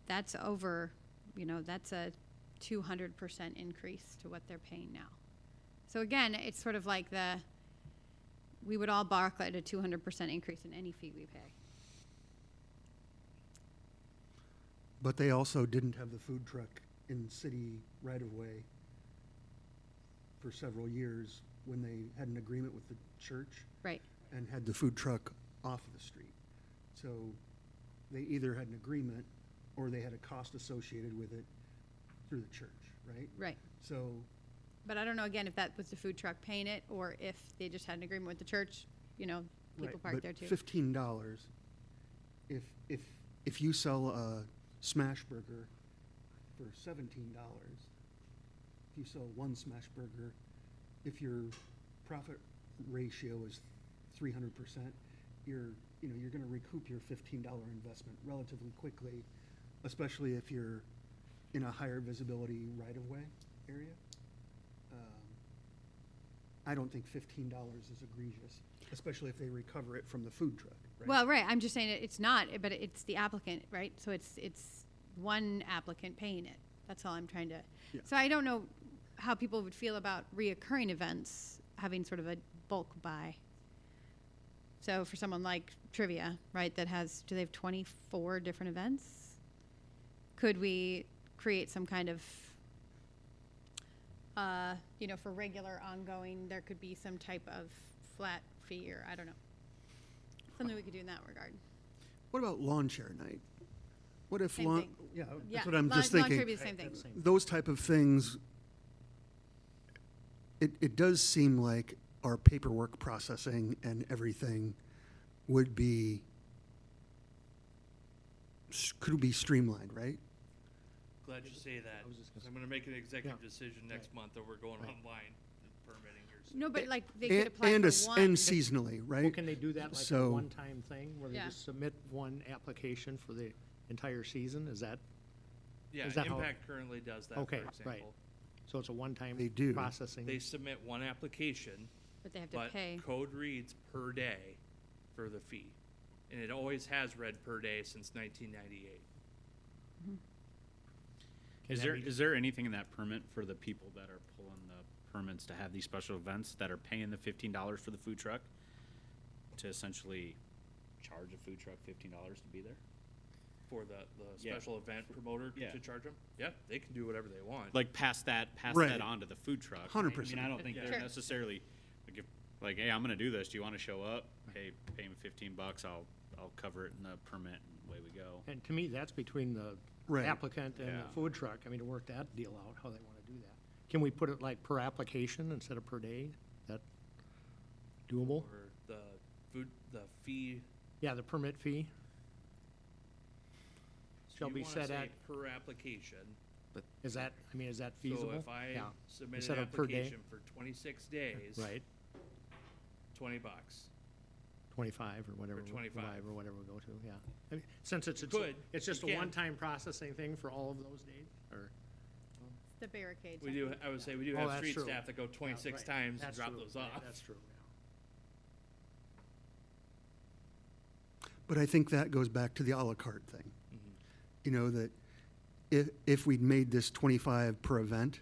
that's over, that's a 200% increase to what they're paying now. So again, it's sort of like we would all bark at a 200% increase in any fee we pay. But they also didn't have the food truck in city right-of-way for several years when they had an agreement with the church Right. and had the food truck off of the street. So they either had an agreement or they had a cost associated with it through the church, right? Right. So, But I don't know, again, if that was the food truck paying it or if they just had an agreement with the church, people right, park but there too. $15, if you sell a smash burger for $17, if you sell one smash burger, if your profit ratio is 300%, you're going to recoup your $15 investment relatively quickly, especially if you're in a higher visibility right-of-way area. I don't think $15 is egregious, especially if they recover it from the food truck, right? Well, right, I'm just saying it's not, but it's the applicant, right? So it's one applicant paying it. That's all I'm trying to. Yeah. So I don't know how people would feel about reoccurring events having sort of a bulk buy. So for someone like Trivia, right, do they have 24 different events? Could we create some kind of, for regular ongoing, there could be some type of flat fee or I don't know. Something we could do in that regard. What about lawn chair night? What if Same lawn? thing. Yeah, Yeah, that's what I'm just lawn thinking. trivia, same thing. Those type of things, it does seem like our paperwork processing and everything could be streamlined, right? Glad you say that. I'm gonna make an executive decision next month that we're going online and permitting here soon. No, but like they could apply And for one. and seasonally, right? Well, can they do that like a So- one-time thing where they Yeah. just submit one application for the entire season? Is that, Yeah, Is that how- Impact currently does that, for Okay, example. right. so it's a one-time They do. processing? They submit one application, But they have to but pay. code reads per day for the fee. And it always has read per day since 1998. Can Is that there, be- is there anything in that permit for the people that are pulling the permits to have these special events that are paying the $15 for the food truck to essentially charge a food truck $15 to be there? For the Yeah. special event promoter Yeah. to charge them? Yeah, they can do whatever they want. Like pass that Right. on to the food truck. 100%. I mean, I don't think they're Sure. necessarily hey, I'm gonna do this. Do you want to show up? Hey, pay me $15. I'll cover it in the permit and away we go. And to me, that's between the Right. applicant and the Yeah. food truck. I mean, to work that deal out, how they want to do that. Can we put it like per application instead of per day? Is that doable? Or the fee. Yeah, the permit fee. Shall you be wanna set say at, per application. is that feasible? So if I Yeah. submit Instead an of per day? application for 26 days. Right, $20. 25 or whatever. 25. Or whatever we go to, yeah. I mean, since it's could, it's just a you can. one-time processing thing for all of those days, or? The barricades. We do, I would say, we do Oh, have that's street true. staff that go 26 Yeah, right. times and That's drop true. those Yeah, off. That's true, yeah. But I think that goes back to the à la carte thing. Mm-hmm. You know, that if we'd made this 25 per event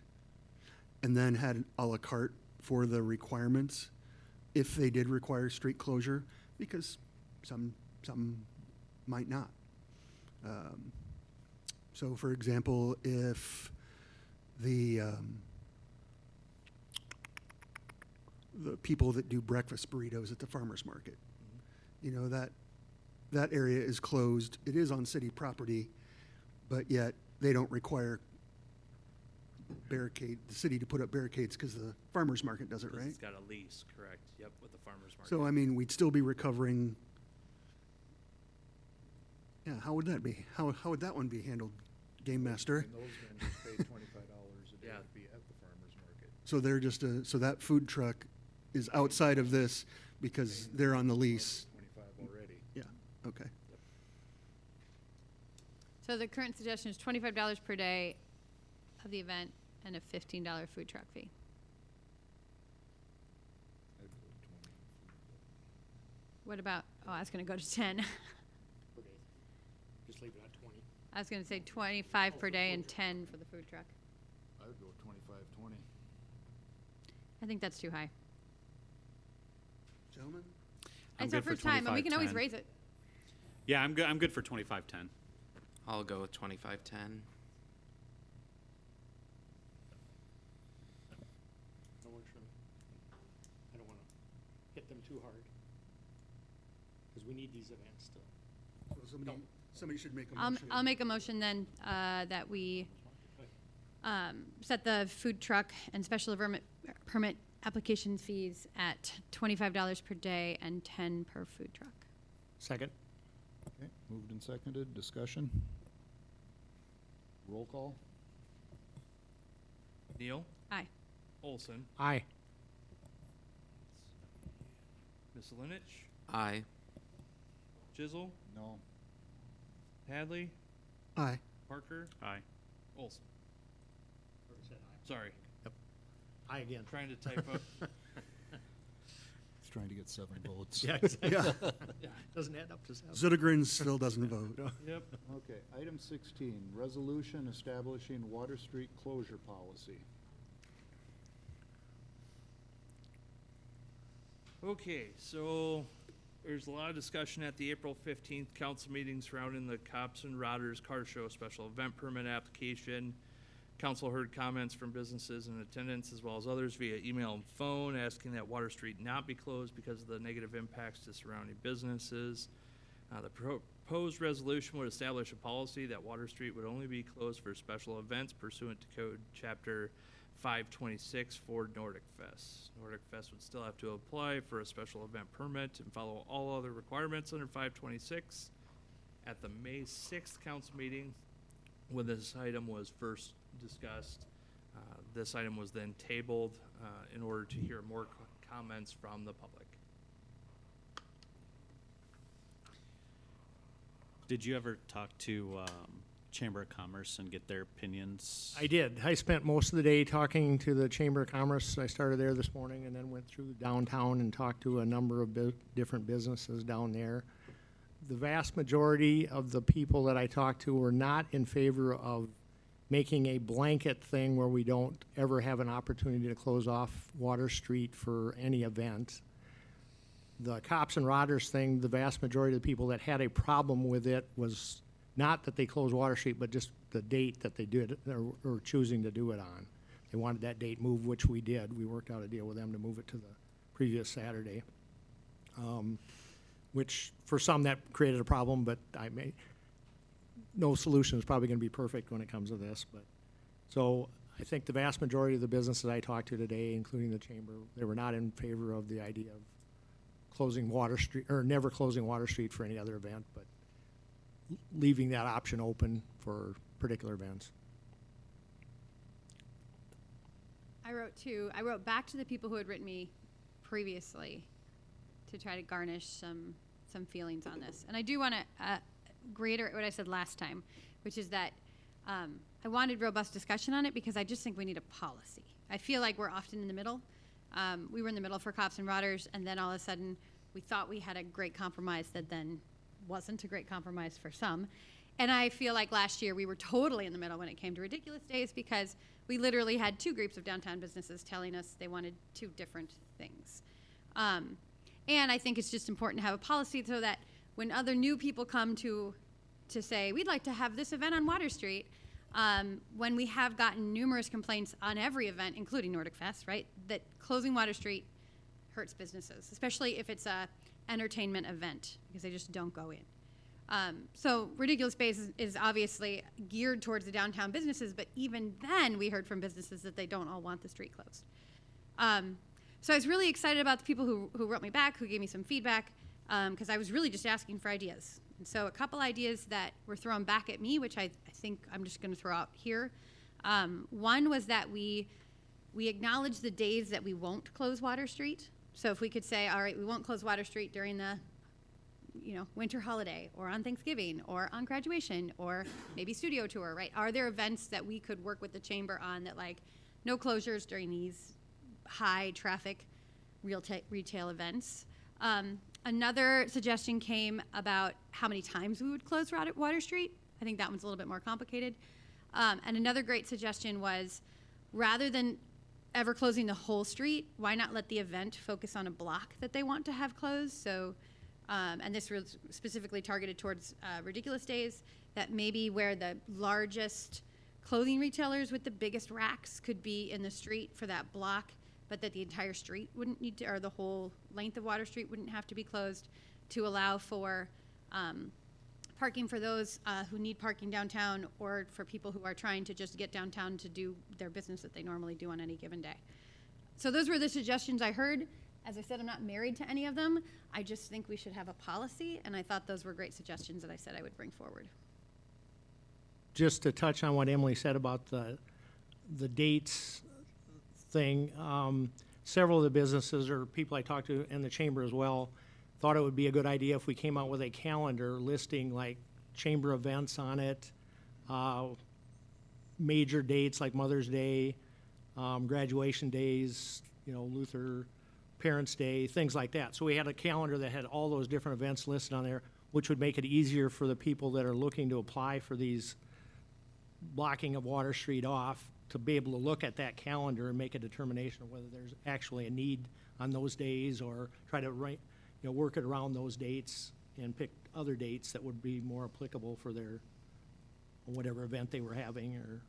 and then had an à la carte for the requirements, if they did require street closure, because some might not. So for example, if the people that do breakfast burritos at the farmer's market, you know, that area is closed. It is on city property, but yet they don't require barricade, the city to put up barricades because the farmer's market does it, This right? has got a lease, correct? Yep, with the farmer's market. So, I mean, we'd still be recovering. Yeah, how would that be? How would that one be handled, Game Master? And those vendors pay $25 a day Yeah. to be at the farmer's market. So they're just so that food truck is outside of this because they're on the lease. 25 already. Yeah, okay. So the current suggestion is $25 per day of the event and a $15 food truck fee. I'd go 20. What about, oh, I was gonna go to 10. Per day. Just leave it at 20. I was gonna say 25 per day and 10 for the food truck. I would go 25, 20. I think that's too high. Gentlemen? I'm It's our good for first time, and we can always 25-10. raise it. Yeah, I'm good. I'm good for 25-10. I'll go with 25-10. That works for me. I don't want to hit them too hard. Because we need these events still. So somebody should make a I'll, motion. I'll make a motion then, that we, set the food truck and special permit application fees at $25 per day and 10 per food truck. Second? Okay, moved and seconded, discussion? Roll call? Neal, Aye. Olson, Aye. Ms. Linich, Aye. Jizzle, No. Hadley, Aye. Parker, Aye. Olson. Sorry, Aye again. trying to type up. He's trying to get 7 votes. Yeah, exactly. Yeah. Doesn't add up to 7. Zittergren still doesn't vote. Yep. Okay, item 16, resolution establishing Water Street closure policy. Okay, so there's a lot of discussion at the April 15th council meeting surrounding the Cops and Rodders Car Show special event permit application. Council heard comments from businesses in attendance as well as others via email and phone asking that Water Street not be closed because of the negative impacts to surrounding businesses. The proposed resolution would establish a policy that Water Street would only be closed for special events pursuant to Code Chapter 526 for Nordic Fest. Nordic Fest would still have to apply for a special event permit and follow all other requirements under 526. At the May 6th council meeting, when this item was first discussed, this item was then tabled in order to hear more comments from the public. Did you ever talk to Chamber of Commerce and get their opinions? I did. I spent most of the day talking to the Chamber of Commerce. I started there this morning and then went through downtown and talked to a number of different businesses down there. The vast majority of the people that I talked to were not in favor of making a blanket thing where we don't ever have an opportunity to close off Water Street for any event. The Cops and Rodders thing, the vast majority of the people that had a problem with it was not that they closed Water Street, but just the date that they did, or choosing to do it on. They wanted that date moved, which we did. We worked out a deal with them to move it to the previous Saturday. Which for some that created a problem, but no solution is probably gonna be perfect when it comes to this, but. So I think the vast majority of the businesses I talked to today, including the chamber, they were not in favor of the idea of closing Water Street, or never closing Water Street for any other event, but leaving that option open for particular events. I wrote back to the people who had written me previously to try to garnish some feelings on this. And I do want to reiterate what I said last time, which is that I wanted robust discussion on it because I just think we need a policy. I feel like we're often in the middle. We were in the middle for Cops and Rodders, and then all of a sudden we thought we had a great compromise that then wasn't a great compromise for some. And I feel like last year we were totally in the middle when it came to Ridiculous Days because we literally had two groups of downtown businesses telling us they wanted two different things. And I think it's just important to have a policy so that when other new people come to say, we'd like to have this event on Water Street, when we have gotten numerous complaints on every event, including Nordic Fest, right, that closing Water Street hurts businesses, especially if it's a entertainment event, because they just don't go in. So Ridiculous Space is obviously geared towards the downtown businesses, but even then we heard from businesses that they don't all want the street closed. So I was really excited about the people who wrote me back, who gave me some feedback, because I was really just asking for ideas. And so a couple ideas that were thrown back at me, which I think I'm just going to throw out here. One was that we acknowledge the days that we won't close Water Street. So if we could say, all right, we won't close Water Street during the winter holiday, or on Thanksgiving, or on graduation, or maybe studio tour, right? Are there events that we could work with the chamber on that, like, no closures during these high traffic retail events? Another suggestion came about how many times we would close Water Street. I think that one's a little bit more complicated. And another great suggestion was, rather than ever closing the whole street, why not let the event focus on a block that they want to have closed? So, and this was specifically targeted towards Ridiculous Days, that maybe where the largest clothing retailers with the biggest racks could be in the street for that block, but that the entire street wouldn't need to, or the whole length of Water Street wouldn't have to be closed, to allow for parking for those who need parking downtown, or for people who are trying to just get downtown to do their business that they normally do on any given day. So those were the suggestions I heard. As I said, I'm not married to any of them. I just think we should have a policy, and I thought those were great suggestions that I said I would bring forward. Just to touch on what Emily said about the dates thing, several of the businesses or people I talked to in the chamber as well thought it would be a good idea if we came out with a calendar listing like chamber events on it, major dates like Mother's Day, graduation days, Luther Parents' Day, things like that. So we had a calendar that had all those different events listed on there, which would make it easier for the people that are looking to apply for these blocking of Water Street off to be able to look at that calendar and make a determination of whether there's actually a need on those days, or try to work it around those dates and pick other dates that would be more applicable for their whatever event they were having, or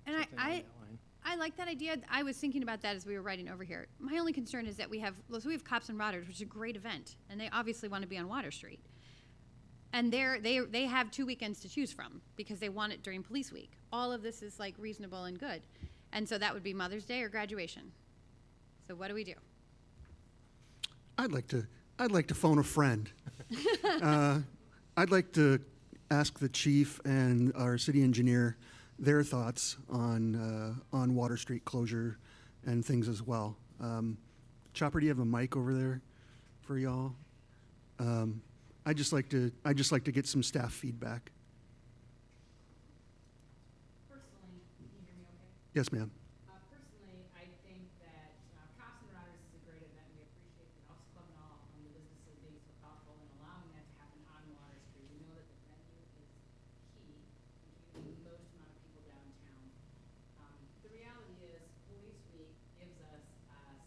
And something along that line. I like that idea. I was thinking about that as we were riding over here. My only concern is that we have Cops and Marauders, which is a great event, and they obviously want to be on Water Street. And they have 2 weekends to choose from because they want it during police week. All of this is like reasonable and good. And so that would be Mother's Day or graduation. So what do we do? I'd like to phone a friend. I'd like to ask the chief and our city engineer their thoughts on Water Street closure and things as well. Chopper, do you have a mic over there for y'all? I'd just like to get some staff feedback. Personally, can you hear me okay? Yes, ma'am. Personally, I think that Cops and Marauders is a great event. We appreciate the Elks Club and all the businesses being so thoughtful and allowing that to happen on Water Street. We know that the venue is key in keeping the most amount of people downtown. The reality is, Police Week gives us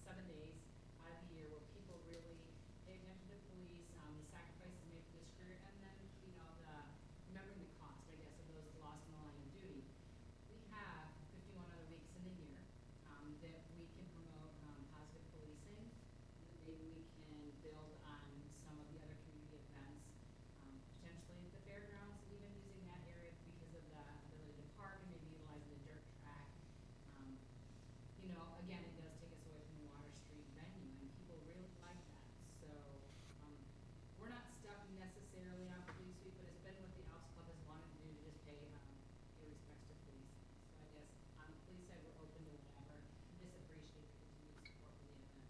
7 days out of the year where people really pay attention to police, the sacrifices made for this career, and then, remembering the cost, I guess, of those lost in the line of duty. We have 51 other weeks in the year that we can promote positive policing. Maybe we can build on some of the other community events, potentially at the fairgrounds, even using that area because of the ability to park and maybe utilizing the dirt track. Again, it does take us away from the Water Street venue, and people really like that. So we're not stuck necessarily on Police Week, but it's been what the Elks Club has wanted to do, to just pay your respects to police. So I guess on the police side, we're open to whatever. We just appreciate the continued support for the event.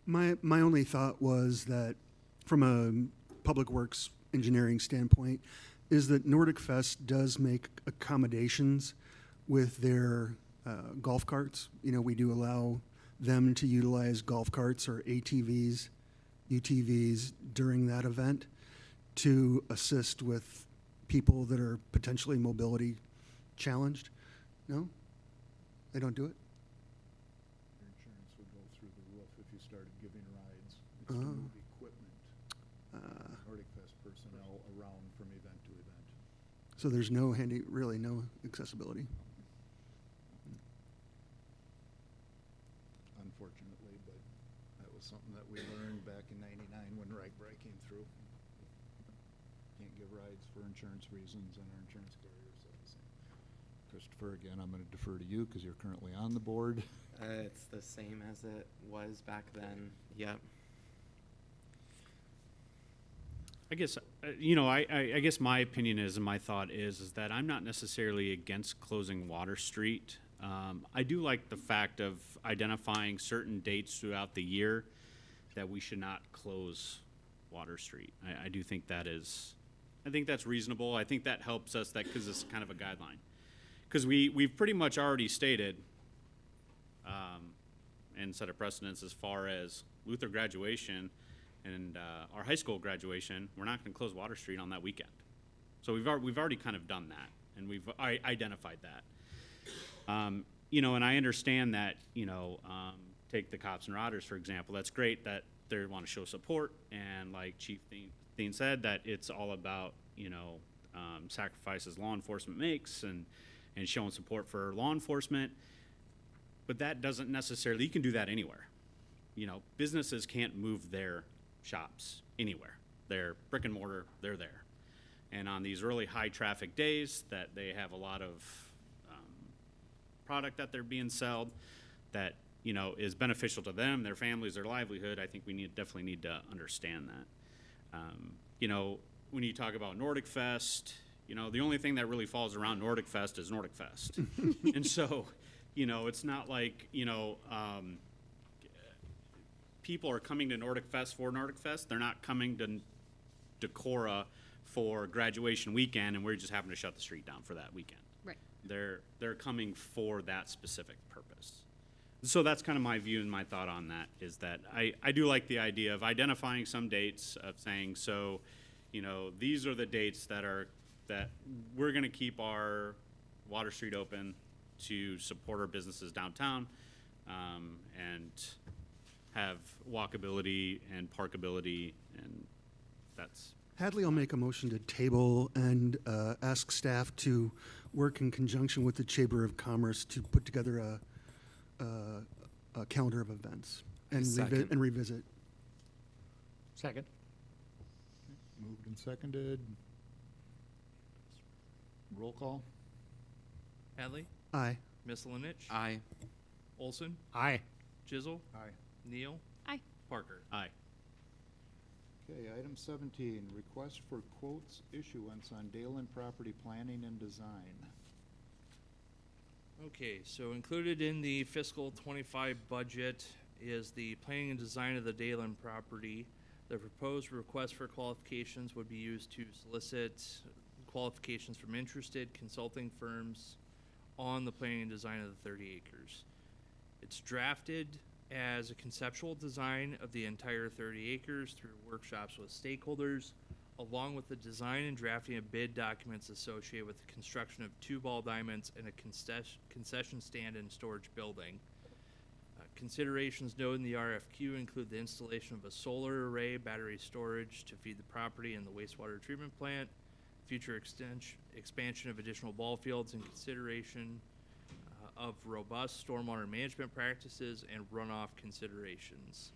My only thought was that, from a public works engineering standpoint, is that Nordic Fest does make accommodations with their golf carts. You know, we do allow them to utilize golf carts or ATVs, UTVs during that event to assist with people that are potentially mobility challenged. No? They don't do it? Your insurance would go through the roof if you started giving rides. It's to move equipment, Nordic Fest personnel around from event to event. So there's really no accessibility. Unfortunately, but that was something that we learned back in '99 when Rag-Bri came through. Can't give rides for insurance reasons, and our insurance carrier said the same. Christopher, again, I'm going to defer to you because you're currently on the board. It's the same as it was back then. Yep. I guess, I guess my opinion is, and my thought is that I'm not necessarily against closing Water Street. I do like the fact of identifying certain dates throughout the year that we should not close Water Street. I do think I think that's reasonable. I think that helps us, because it's kind of a guideline. Because we've pretty much already stated and set a precedence as far as Luther graduation and our high school graduation. We're not going to close Water Street on that weekend. So we've already kind of done that, and we've identified that. And I understand that, take the Cops and Rodders, for example. That's great that they want to show support, and like Chief Thien said, that it's all about, sacrifices law enforcement makes and showing support for law enforcement. But that doesn't necessarily, you can do that anywhere. Businesses can't move their shops anywhere. They're brick and mortar, they're there. And on these really high traffic days that they have a lot of product that they're being sold that, is beneficial to them, their families, their livelihood, I think we definitely need to understand that. When you talk about Nordic Fest, the only thing that really falls around Nordic Fest is Nordic Fest. And so, it's not like, people are coming to Nordic Fest for Nordic Fest. They're not coming to Decorah for graduation weekend, and we're just having to shut the street down for that weekend. Right. They're coming for that specific purpose. So that's kind of my view and my thought on that, is that I do like the idea of identifying some dates, of saying, so, these are the dates that we're going to keep our Water Street open to support our businesses downtown, and have walkability and parkability, and that's. Hadley will make a motion to table and ask staff to work in conjunction with the Chamber of Commerce to put together a calendar of events and Second. revisit. Second. Moved and seconded. Roll call. Hadley, Aye. Misselinich, Aye. Olson, Aye. Chisel, Aye. Neal, Aye. Parker. Aye. Okay, item 17, request for quotes issuance on Dalen property planning and design. Okay, so included in the fiscal '25 budget is the planning and design of the Dalen property. The proposed request for qualifications would be used to solicit qualifications from interested consulting firms on the planning and design of the 30 acres. It's drafted as a conceptual design of the entire 30 acres through workshops with stakeholders, along with the design and drafting of bid documents associated with the construction of 2 ball diamonds and a concession stand and storage building. Considerations noted in the RFQ include the installation of a solar array, battery storage to feed the property and the wastewater treatment plant, future expansion of additional ball fields, and consideration of robust stormwater management practices and runoff considerations.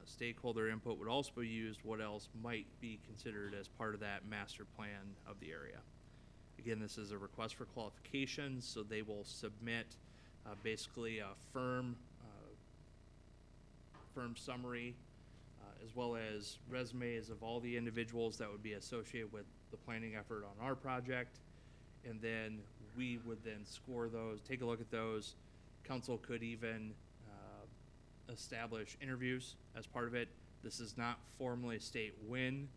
Stakeholder input would also be used. What else might be considered as part of that master plan of the area? Again, this is a request for qualifications, so they will submit basically a firm summary, as well as resumes of all the individuals that would be associated with the planning effort on our project. And then we would then score those, take a look at those. Council could even establish interviews as part of it. This does not formally state when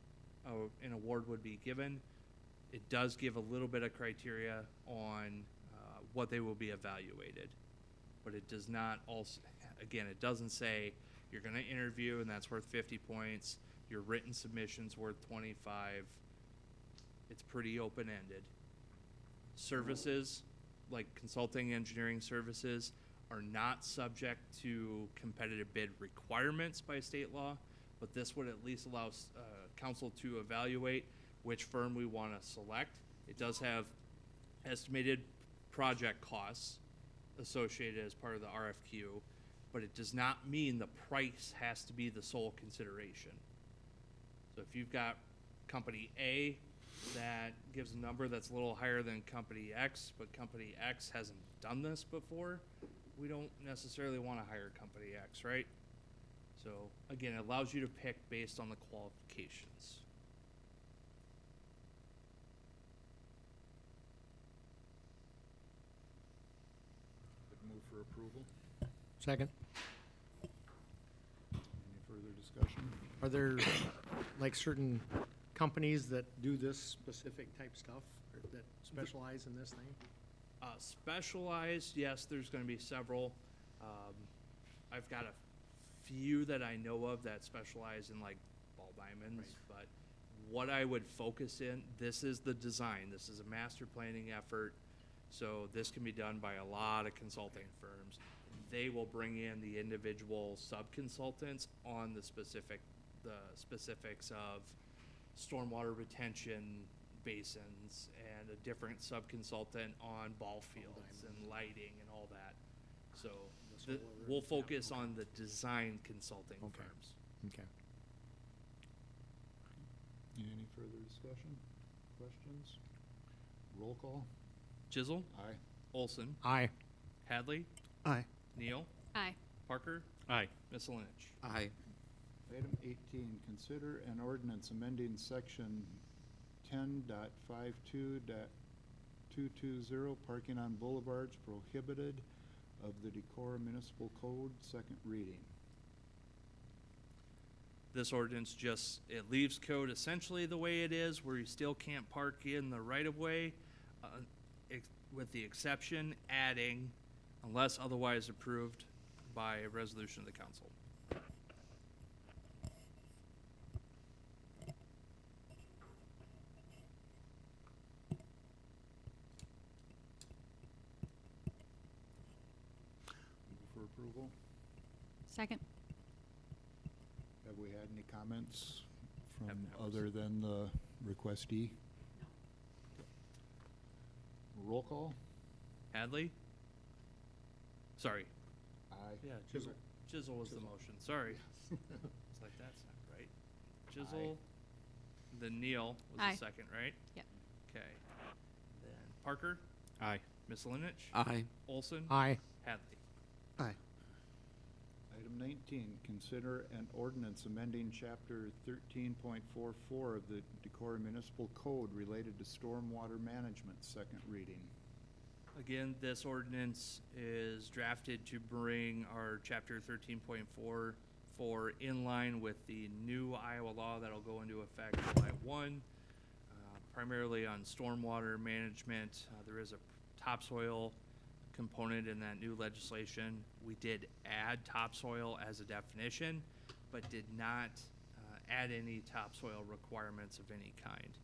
an award would be given. It does give a little bit of criteria on what they will be evaluated, but it does not also, again, it doesn't say you're going to interview and that's worth 50 points, your written submission's worth 25. It's pretty open-ended. Services, like consulting engineering services, are not subject to competitive bid requirements by state law, but this would at least allow council to evaluate which firm we want to select. It does have estimated project costs associated as part of the RFQ, but it does not mean the price has to be the sole consideration. So if you've got company A that gives a number that's a little higher than company X, but company X hasn't done this before, we don't necessarily want to hire company X, right? So again, it allows you to pick based on the qualifications. Would move for approval. Second. Any further discussion? Are there like certain companies that do this specific type stuff, or that specialize in this thing? Specialized, yes, there's going to be several. I've got a few that I know of that specialize in like ball diamonds, but what I would focus in, this is the design. This is a master planning effort, so this can be done by a lot of consulting firms. They will bring in the individual sub-consultants on the specifics of stormwater retention basins, and a different sub-consultant on ball fields and lighting and all that. So we'll focus on the design consulting firms. Okay. Any further discussion? Questions? Roll call? Chisel, Aye. Olson, Aye. Hadley, Aye. Neal, Aye. Parker, Aye. Miscelinich. Aye. Item 18, consider an ordinance amending section 10.52.220 parking on boulevards prohibited of the Decorah Municipal Code, second reading. This ordinance it leaves code essentially the way it is, where you still can't park in the right-of-way, with the exception adding, unless otherwise approved by a resolution of the council. Move for approval. Second. Have we had any comments from Have not other than the requestee? Roll call? Hadley? Sorry. Aye. Yeah, Chisel was the motion, sorry. It's like, that's not right. Chisel, then Neal was Aye. the second, right? Yep. Okay. Then Parker, Aye. Miscelinich, Aye. Olson, Aye. Hadley. Aye. Item 19, consider an ordinance amending chapter 13.44 of the Decorah Municipal Code related to stormwater management, second reading. Again, this ordinance is drafted to bring our chapter 13.44 in line with the new Iowa law that'll go into effect July 1, primarily on stormwater management. There is a topsoil component in that new legislation. We did add topsoil as a definition, but did not add any topsoil requirements of any kind.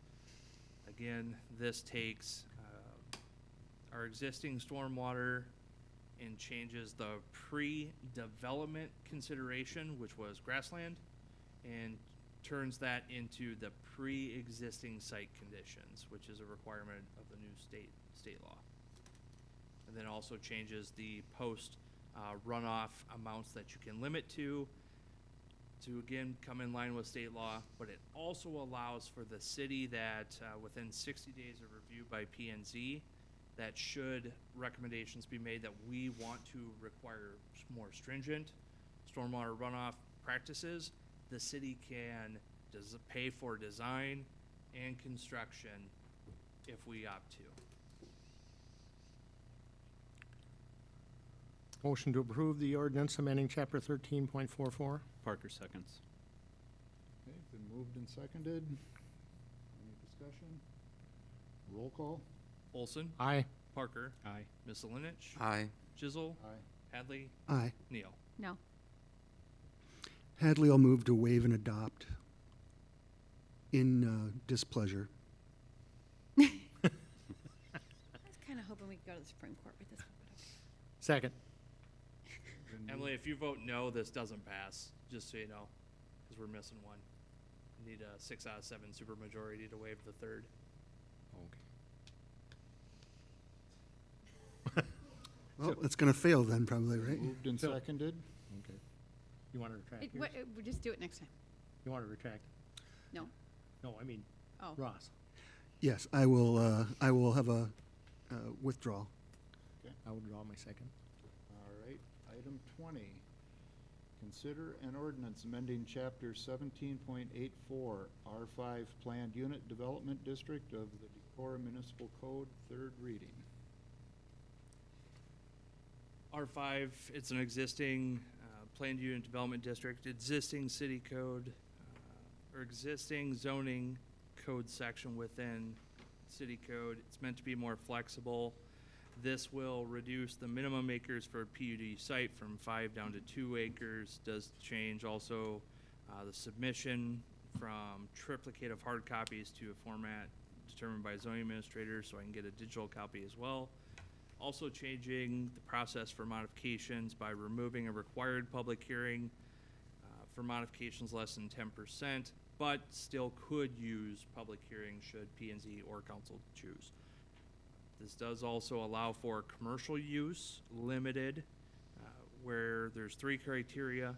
Again, this takes our existing stormwater and changes the pre-development consideration, which was grassland, and turns that into the pre-existing site conditions, which is a requirement of the new state law. And then also changes the post runoff amounts that you can limit to again come in line with state law, but it also allows for the city that within 60 days of review by P&Z, that should recommendations be made that we want to require more stringent stormwater runoff practices, the city can pay for design and construction if we opt to. Motion to approve the ordinance amending chapter 13.44. Parker seconds. Okay, been moved and seconded. Any discussion? Roll call? Olson, Aye. Parker, Aye. Miscelinich, Aye. Chisel, Aye. Hadley, Aye. Neal. No. Hadley will move to waive and adopt in displeasure. I was kind of hoping we could go to the Supreme Court with this one, but okay. Second. Been Emily, if you vote no, this doesn't pass, just so you know, because we're missing one. You need a 6 out of 7 supermajority to waive the third. Well, it's going to fail then, probably, right? Moved and Phil. seconded. Okay. You want to retract yours? We'll just do it next time. You want to retract? No. No, I mean, Oh. Ross. Yes, I will have a withdrawal. I will draw my second. All right, item 20. Consider an ordinance amending chapter 17.84, R5 Planned Unit Development District of the Decorah Municipal Code, third reading. R5, it's an existing planned unit development district, existing city code, or existing zoning code section within city code. It's meant to be more flexible. This will reduce the minimum acres for a PUD site from 5 down to 2 acres. Does change also the submission from triplicate of hard copies to a format determined by zoning administrators, so I can get a digital copy as well. Also changing the process for modifications by removing a required public hearing for modifications less than 10%, but still could use public hearing should P&Z or council choose. This does also allow for commercial use, limited, where there's 3 criteria.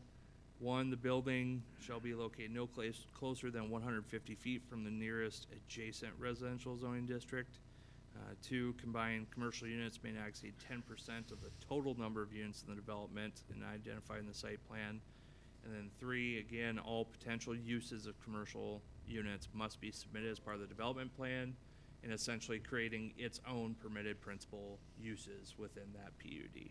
1, the building shall be located no closer than 150 feet from the nearest adjacent residential zoning district. 2, combined commercial units may not exceed 10% of the total number of units in the development and identified in the site plan. And then 3, again, all potential uses of commercial units must be submitted as part of the development plan, and essentially creating its own permitted principal uses within that PUD.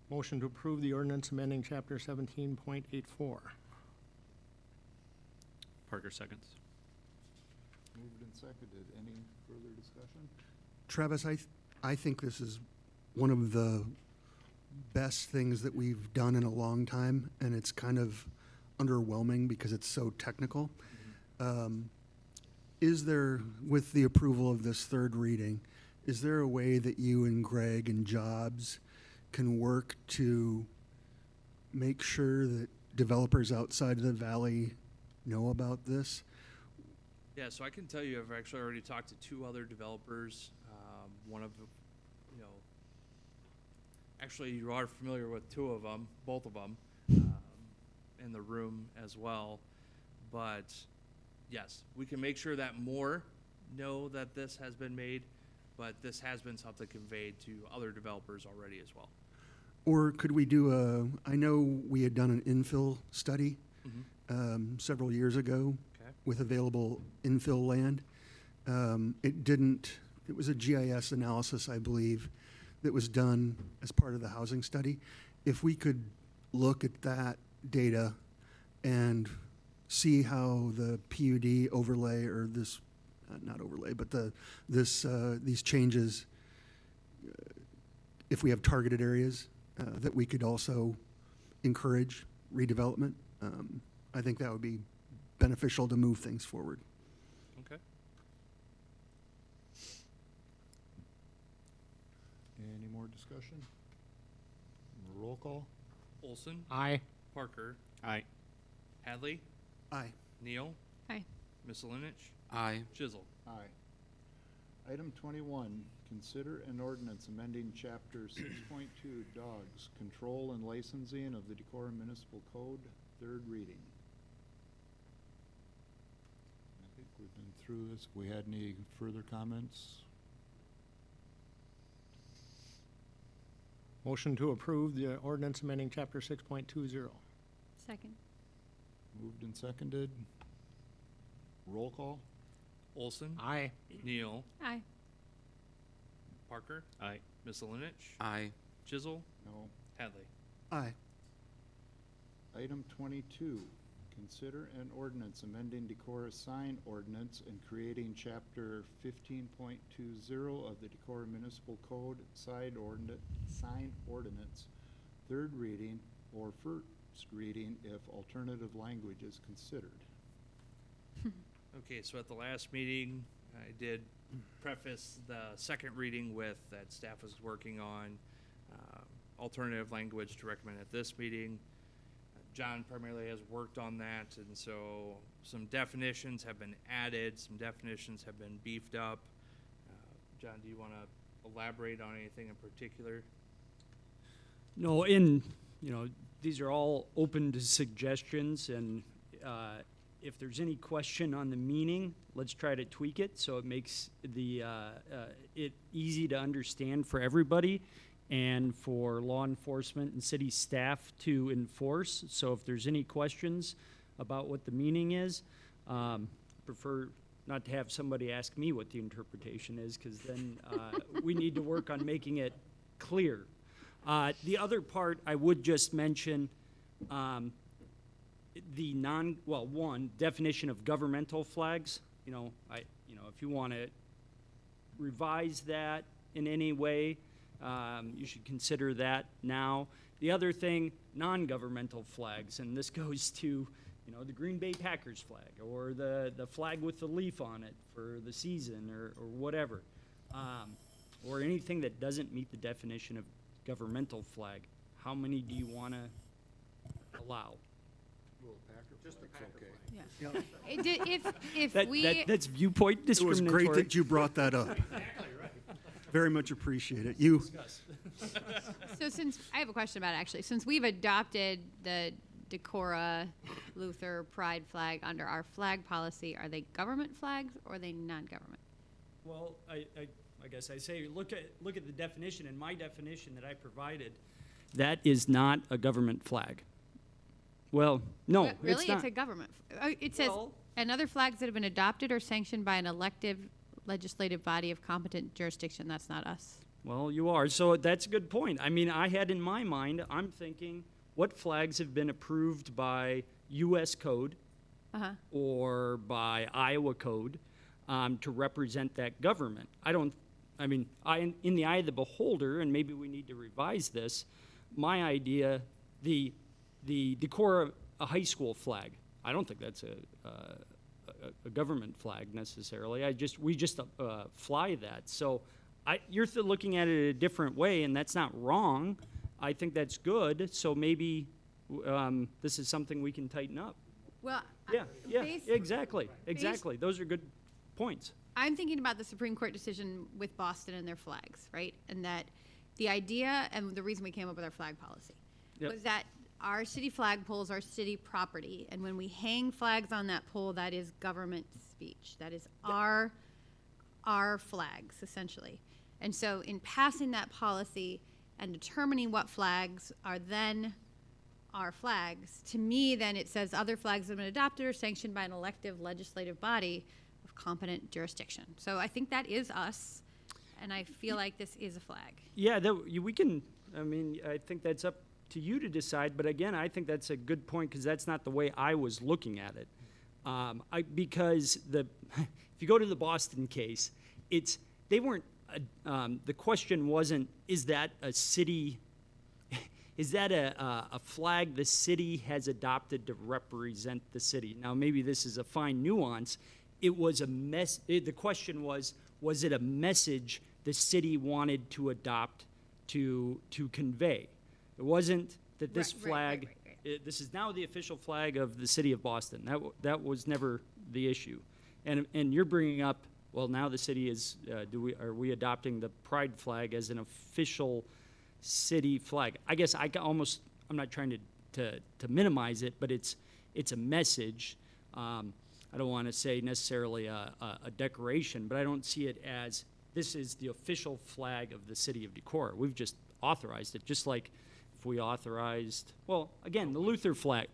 Motion to approve the ordinance amending chapter 17.84. Parker seconds. Moved and seconded. Any further discussion? Travis, I think this is one of the best things that we've done in a long time, and it's kind of underwhelming because it's so technical. Is there, with the approval of this third reading, is there a way that you and Greg and Jobs can work to make sure that developers outside of the valley know about this? Yeah, so I can tell you, I've actually already talked to 2 other developers. One of them, actually you are familiar with 2 of them, both of them, in the room as well. But yes, we can make sure that more know that this has been made, but this has been something conveyed to other developers already as well. Or could we do I know we had done an infill study several years ago Okay. with available infill land. It was a GIS analysis, I believe, that was done as part of the housing study. If we could look at that data and see how the PUD overlay, or this, not overlay, but these changes, if we have targeted areas, that we could also encourage redevelopment, I think that would be beneficial to move things forward. Okay. Any more discussion? Roll call? Olson, Aye. Parker, Aye. Hadley, Aye. Neal, Aye. Miscelinich, Aye. Chisel. Aye. Item 21, consider an ordinance amending chapter 6.2 dogs, control and licensing of the Decorah Municipal Code, third reading. I think we've been through this. If we had any further comments? Motion to approve the ordinance amending chapter 6.20. Second. Moved and seconded. Roll call? Olson, Aye. Neal, Aye. Parker, Aye. Miscelinich, Aye. Chisel, No. Hadley. Aye. Item 22, consider an ordinance amending Decorah sign ordinance and creating chapter 15.20 of the Decorah Municipal Code sign ordinance, third reading or first reading if alternative language is considered. Okay, so at the last meeting, I did preface the second reading with that staff was working on alternative language to recommend at this meeting. John primarily has worked on that, and so some definitions have been added, some definitions have been beefed up. John, do you want to elaborate on anything in particular? No, these are all open to suggestions, and if there's any question on the meaning, let's try to tweak it so it makes it easy to understand for everybody and for law enforcement and city staff to enforce. So if there's any questions about what the meaning is, prefer not to have somebody ask me what the interpretation is, because then we need to work on making it clear. The other part I would just mention, the definition of governmental flags. If you want to revise that in any way, you should consider that now. The other thing, non-governmental flags, and this goes to, the Green Bay Packers flag or the flag with the leaf on it for the season or whatever, or anything that doesn't meet the definition of governmental flag. How many do you want to allow? Just the Packer Yeah. If That's viewpoint It was discriminatory. great that you brought that up. Very much appreciate it. You, So since, I have a question about it actually. Since we've adopted the Decorah Luther Pride flag under our flag policy, are they government flags or are they non-government? Well, I guess I say look at the definition. In my definition that I provided, that is not a government flag. Well, no, Really? it's not. It's a government. It says, Well- and other flags that have been adopted or sanctioned by an elective legislative body of competent jurisdiction. That's not us. Well, you are. So that's a good point. I mean, I had in my mind, I'm thinking, what flags have been approved by U.S. code or by Iowa code to represent that government? In the eye of the beholder, and maybe we need to revise this, my idea, the Decorah high school flag, I don't think that's a government flag necessarily. We just fly that. So you're looking at it a different way, and that's not wrong. I think that's good. So maybe this is something we can tighten up. Well, Yeah, based- exactly. Those are good points. I'm thinking about the Supreme Court decision with Boston and their flags, right? And that the idea and the reason we came up with our flag policy Yep. was that our city flagpoles are city property, and when we hang flags on that pole, that is government speech. That is our flags, essentially. And so in passing that policy and determining what flags are then our flags, to me, then it says other flags have been adopted or sanctioned by an elective legislative body of competent jurisdiction. So I think that is us, and I feel like this is a flag. Yeah, we can, I think that's up to you to decide, but again, I think that's a good point because that's not the way I was looking at it. Because if you go to the Boston case, the question wasn't, is that a city, is that a flag the city has adopted to represent the city? Now, maybe this is a fine nuance. It was the question was it a message the city wanted to adopt to convey? It wasn't that this flag, this is now the official flag of the city of Boston. That was never the issue. And you're bringing up, well, now the city is, are we adopting the pride flag as an official city flag? I guess I'm not trying to minimize it, but it's a message. I don't want to say necessarily a decoration, but I don't see it as this is the official flag of the city of Decorah. We've just authorized it, just like if we authorized, well, again, the Luther flag.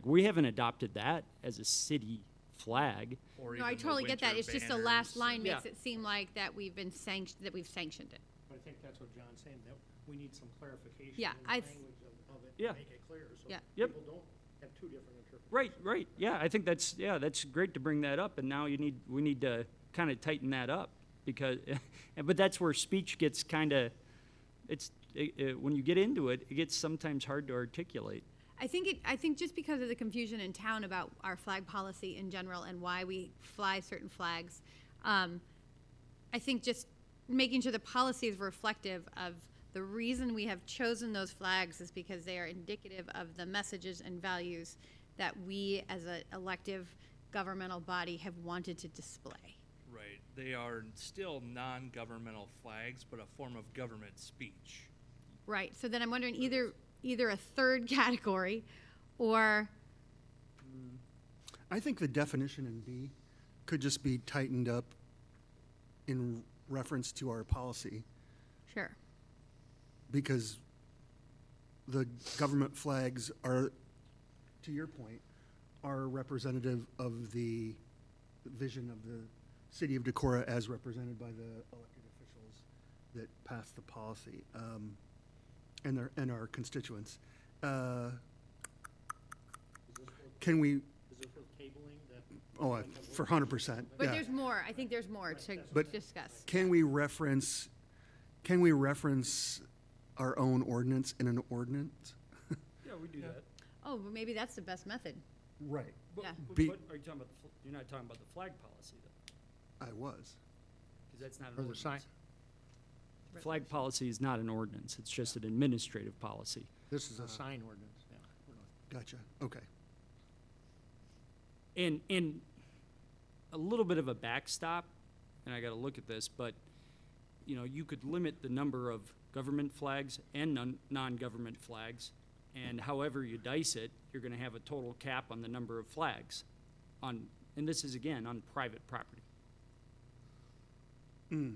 We haven't adopted that as a city flag. or No, I even the totally get that. winter It's just the last banners line and- makes Yeah. it seem like that we've sanctioned it. But I think that's what John's saying, that we need some clarification Yeah, in the I language th- of it Yeah. to make it clear, so Yeah. Yep. people don't have two different interpretations. Right. Yeah, I think that's great to bring that up, and now we need to kind of tighten that up because, but that's where speech gets kind of, when you get into it, it gets sometimes hard to articulate. I think just because of the confusion in town about our flag policy in general and why we fly certain flags, I think just making sure the policy is reflective of the reason we have chosen those flags is because they are indicative of the messages and values that we as an elective governmental body have wanted to display. Right, they are still non-governmental flags, but a form of government speech. Right, so then I'm wondering either a third category or, I think the definition in B could just be tightened up in reference to our policy, sure, because the government flags are, to your point, are representative of the vision of the city of Decorah as represented by the elected officials that passed the policy, and our constituents. Can we, Is this for cabling that? for 100%, but yeah. there's more, I think there's more to But- discuss. Can we reference our own ordinance in an ordinance? Yeah, we do that. Oh, well, maybe that's the best method. Right. Yeah. Be- But are you talking about, you're not talking about the flag policy though, I was. because that's not an Or the ordinance. sign. Flag policy is not an ordinance, it's just an administrative policy. This is a sign ordinance, yeah. Gotcha, okay. And a little bit of a backstop, and I got to look at this, but you could limit the number of government flags and non-government flags, and however you dice it, you're going to have a total cap on the number of flags and this is again on private property. Because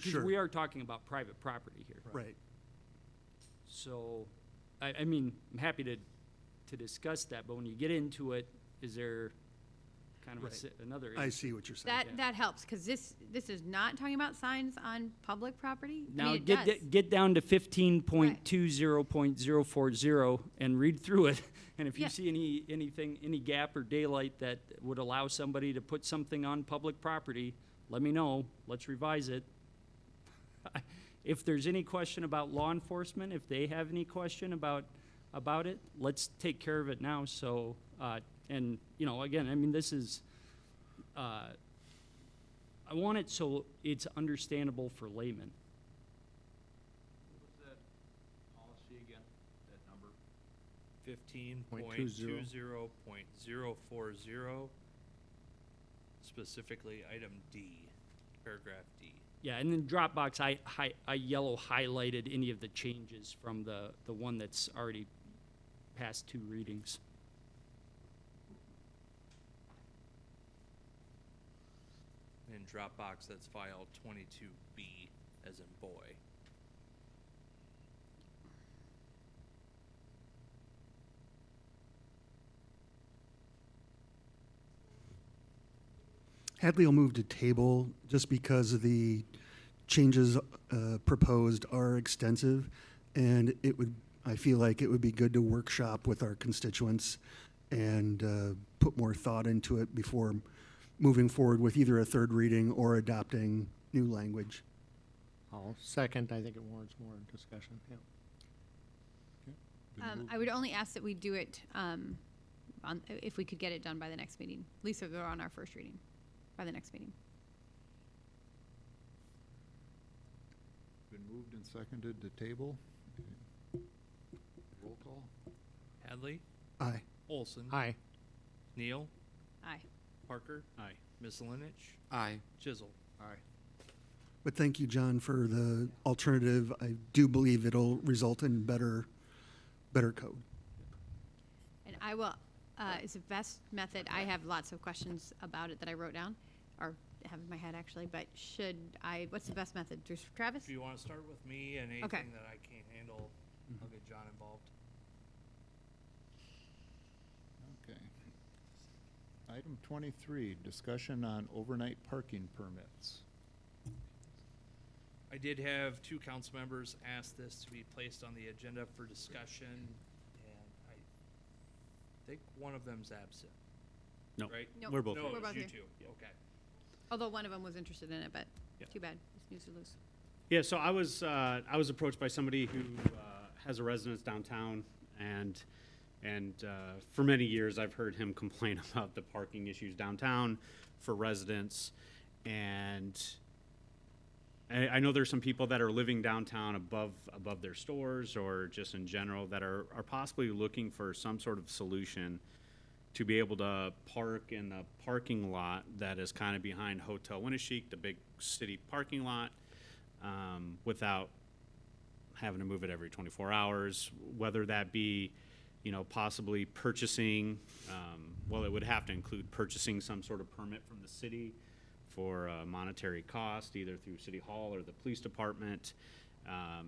Sure. we are talking about private property here. Right. So, I mean, I'm happy to discuss that, but when you get into it, is there kind of Right. another I issue? see what you're saying. That helps, because this is not talking about signs on public property. I Now, mean, it does. get down to 15.20.040 and read through it, and if you Yeah. see any gap or daylight that would allow somebody to put something on public property, let me know, let's revise it. If there's any question about law enforcement, if they have any question about it, let's take care of it now, so, and, again, I mean, this is, I want it so it's understandable for laymen. What was that policy again, that number? 15.20.040, specifically item D, paragraph D. Yeah, and then Dropbox, I yellow highlighted any of the changes from the one that's already past 2 readings. In Dropbox, that's file 22B, as in boy. Hadley will move to table just because of the changes proposed are extensive, and I feel like it would be good to workshop with our constituents and put more thought into it before moving forward with either a third reading or adopting new language. I'll second, I think it warrants more discussion, yeah. I would only ask that we do it, if we could get it done by the next meeting. At least if we're on our first reading, by the next meeting. Been moved and seconded to table. Roll call. Hadley, Aye. Olson. Aye. Neal, Aye. Parker. Aye. Ms. Linich, Aye. Chisel. Aye. But thank you, John, for the alternative. I do believe it'll result in better code. And I will, it's the best method. I have lots of questions about it that I wrote down, or have in my head actually, but what's the best method? Just Travis? If you want to start with me and anything Okay. that I can't handle, I'll get John involved. Okay. Item 23, discussion on overnight parking permits. I did have two council members ask this to be placed on the agenda for discussion, and I think one of them's absent, No, right? Nope. we're both. No, We're it was both you here. two, okay. Although one of them was interested in it, but Yeah. too bad. It's news to lose. Yeah, so I was approached by somebody who has a residence downtown, and for many years I've heard him complain about the parking issues downtown for residents, and I know there's some people that are living downtown above their stores or just in general that are possibly looking for some sort of solution to be able to park in the parking lot that is kind of behind Hotel Winneshiek, the big city parking lot, without having to move it every 24 hours, whether that be, possibly purchasing, well, it would have to include purchasing some sort of permit from the city for a monetary cost, either through City Hall or the police department.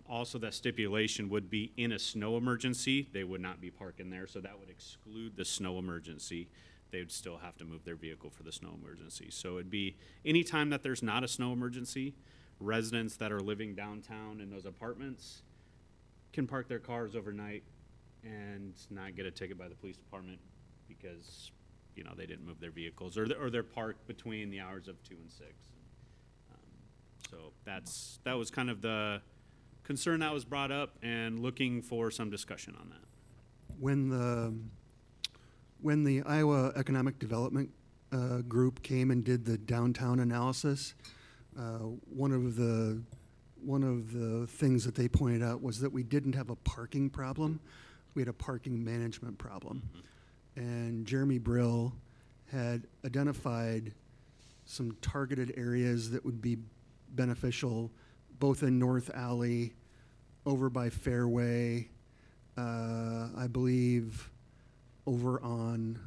Also, that stipulation would be in a snow emergency. They would not be parking there, so that would exclude the snow emergency. They would still have to move their vehicle for the snow emergency. So it'd be anytime that there's not a snow emergency, residents that are living downtown in those apartments can park their cars overnight and not get a ticket by the police department because, they didn't move their vehicles or they're parked between the hours of 2 and 6. So that was kind of the concern that was brought up and looking for some discussion on that. When the Iowa Economic Development Group came and did the downtown analysis, one of the things that they pointed out was that we didn't have a parking problem, we had a parking management problem. And Jeremy Brill had identified some targeted areas that would be beneficial, both in North Alley, over by Fairway, I believe over on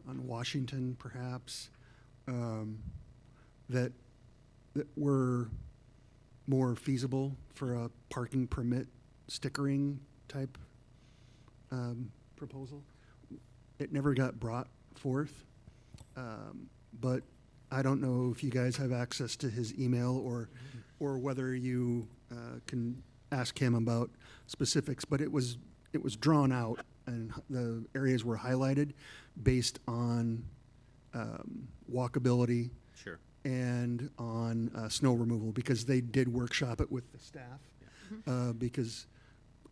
Washington, perhaps, that were more feasible for a parking permit stickering type proposal. It never got brought forth, but I don't know if you guys have access to his email or whether you can ask him about specifics. But it was drawn out, and the areas were highlighted based on walkability Sure. and on snow removal, because they did workshop it with the staff. Because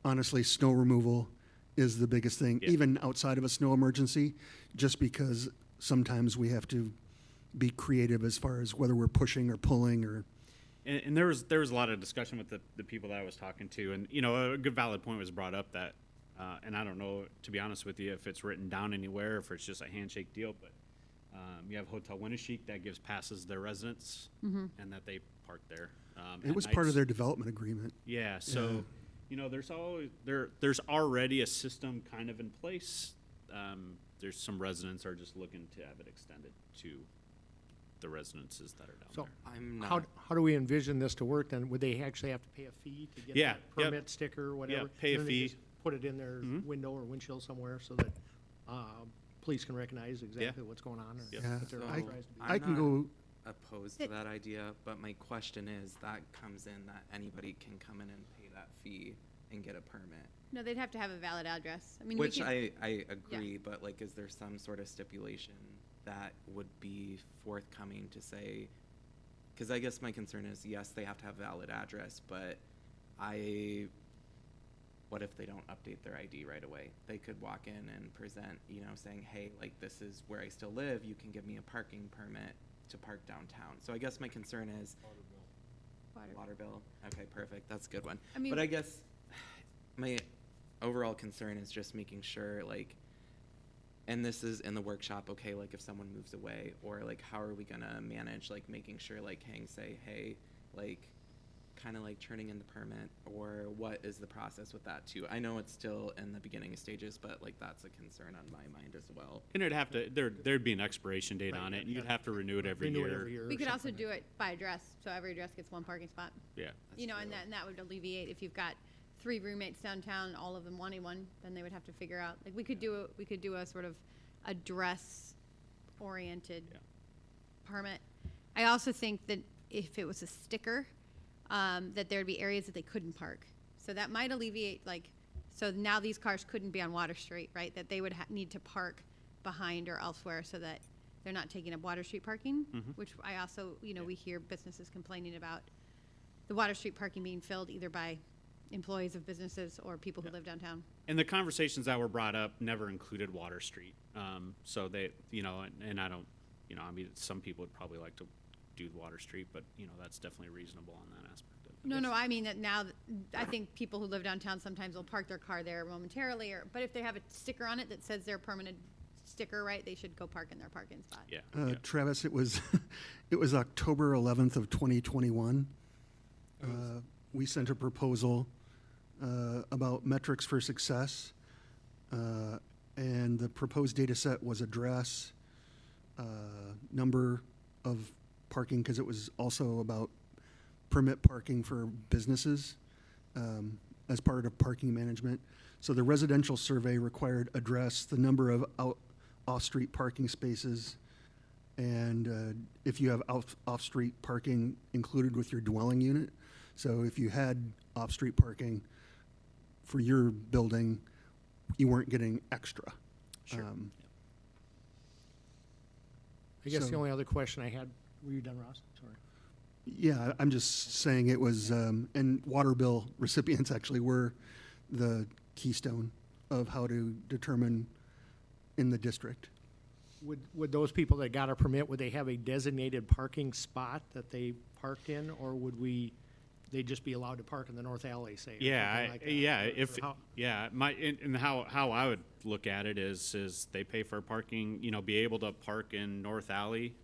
honestly, snow removal is the biggest thing, Yeah. even outside of a snow emergency, just because sometimes we have to be creative as far as whether we're pushing or pulling or. And there was a lot of discussion with the people that I was talking to, and a good valid point was brought up that, and I don't know, to be honest with you, if it's written down anywhere, if it's just a handshake deal, but you have Hotel Winneshiek that gives passes to their residents, and that they park there. It was part of their development agreement. Yeah, so there's already a system kind of in place. There's some residents are just looking to have it extended to the residences that are down So there. I'm how not. do we envision this to work then? Would they actually have to pay a fee to get Yeah, that yep. permit sticker or whatever? pay a And then they fee. just put it in their window or windshield somewhere so that police can recognize exactly what's going on or Yep. Yeah. what they're So authorized to do. I I'm can not go. opposed to that idea, but my question is that comes in that anybody can come in and pay that fee and get a permit. No, they'd have to have a valid address. I mean, Which we can, I agree, but like, is there some sort of stipulation that would be forthcoming to say, because I guess my concern is, yes, they have to have a valid address, but what if they don't update their ID right away? They could walk in and present, saying, hey, like, this is where I still live, you can give me a parking permit to park downtown. So I guess my concern is. Water bill. Okay, perfect. That's a good one. I mean- But I guess my overall concern is just making sure, like, and this is in the workshop, okay, like if someone moves away, or like how are we gonna manage, like making sure, like, hey, like, kind of like turning in the permit, or what is the process with that too? I know it's still in the beginning stages, but like that's a concern on my mind as well. And it'd have to there'd be an expiration date on it, and you'd have to renew it every Renew it year. every year. we or could also something. do it by address, so every address gets one parking spot. Yeah. And that would alleviate, if you've got 3 roommates downtown, all of them wanting one, then they would have to figure out, like, we could do a sort of address oriented Yeah. permit. I also think that if it was a sticker, that there'd be areas that they couldn't park. So that might alleviate, like, so now these cars couldn't be on Water Street, right? That they would need to park behind or elsewhere so that they're not taking up Water Street parking, which I also, we hear businesses complaining about the Water Street parking being filled either by employees of businesses or people who live downtown. And the conversations that were brought up never included Water Street. So they, and I don't, I mean, some people would probably like to do Water Street, but, that's definitely reasonable on that aspect of it. No, I mean that now, I think people who live downtown sometimes will park their car there momentarily, but if they have a sticker on it that says their permanent sticker, right, they should go park in their parking spot. Yeah. Travis, it was, it was October 11th of 2021. We sent a proposal about metrics for success, and the proposed data set was address, number of parking, because it was also about permit parking for businesses as part of parking management. So the residential survey required address, the number of off-street parking spaces, and if you have off-street parking included with your dwelling unit. So if you had off-street parking for your building, you weren't getting extra. Sure. I guess the So- only other question I had, were you done, Ross? Sorry. Yeah, I'm just saying it was, and water bill recipients actually were the keystone of how to determine in the district. Would those people that got a permit, would they have a designated parking spot that they parked in, or would they just be allowed to park in the north alley, say? or something like that? And how I would look at it is they pay for parking, be able to park in North Alley,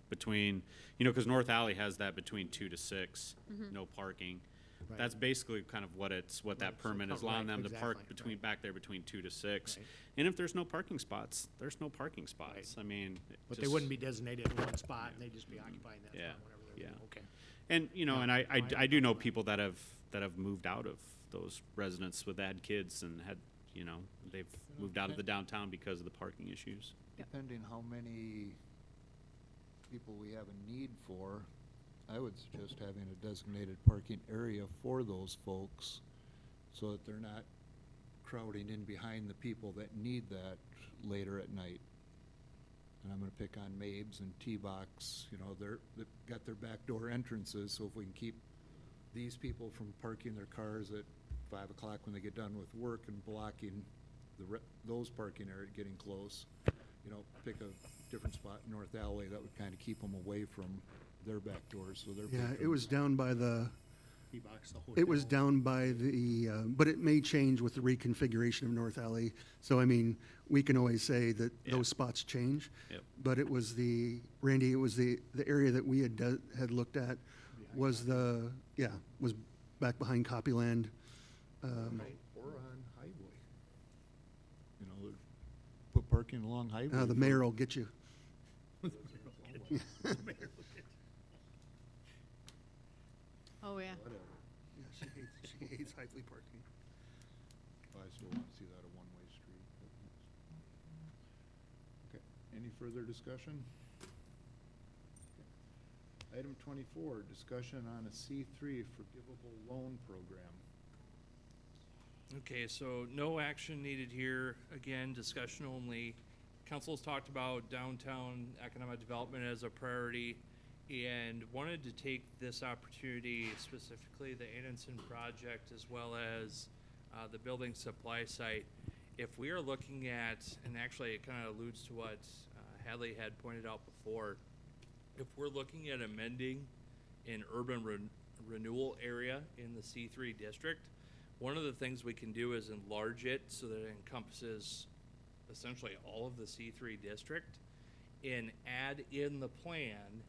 between, because North Alley has that between 2 to 6, no parking. Right. That's basically kind of what that Right, permit so is, allowing right, them to park exactly, back there between 2 to 6. Right. And if there's no parking spots, there's no parking spots. I mean, But they wouldn't be designated in one spot, and they'd just be occupying that Yeah, spot whenever they're yeah. there. Okay. And and fine. I do know people that have moved out of those residents with had kids and had they've moved out of the downtown because of the parking issues. Depending how many people we have a need for, I would suggest having a designated parking area for those folks so that they're not crowding in behind the people that need that later at night. And I'm gonna pick on Mabes and T-Box, they've got their back door entrances, so if we can keep these people from parking their cars at 5 o'clock when they get done with work and blocking those parking areas, getting close, pick a different spot in North Alley, that would kind of keep them away from their back doors, so they're. Yeah, it was down by the, T-Box, the it was hotel. down by the, but it may change with the reconfiguration of North Alley. So, I mean, we can always say that Yeah. those spots change. Yep. But it was Randy, it was the area that we had looked at was was back behind Copyland. Or on Highway. Put parking along Highway. The mayor will get you. Oh, yeah. Whatever. Yeah, she hates Highway parking. I still want to see that a one-way street. Okay, any further discussion? Okay. Item 24, discussion on a C3 forgivable loan program. Okay, so no action needed here. Again, discussion only. Council's talked about downtown economic development as a priority and wanted to take this opportunity, specifically the Annenson project as well as the building supply site. If we are looking at, and actually it kind of alludes to what Hadley had pointed out before, if we're looking at amending an urban renewal area in the C3 district, one of the things we can do is enlarge it so that it encompasses essentially all of the C3 district and add in the plan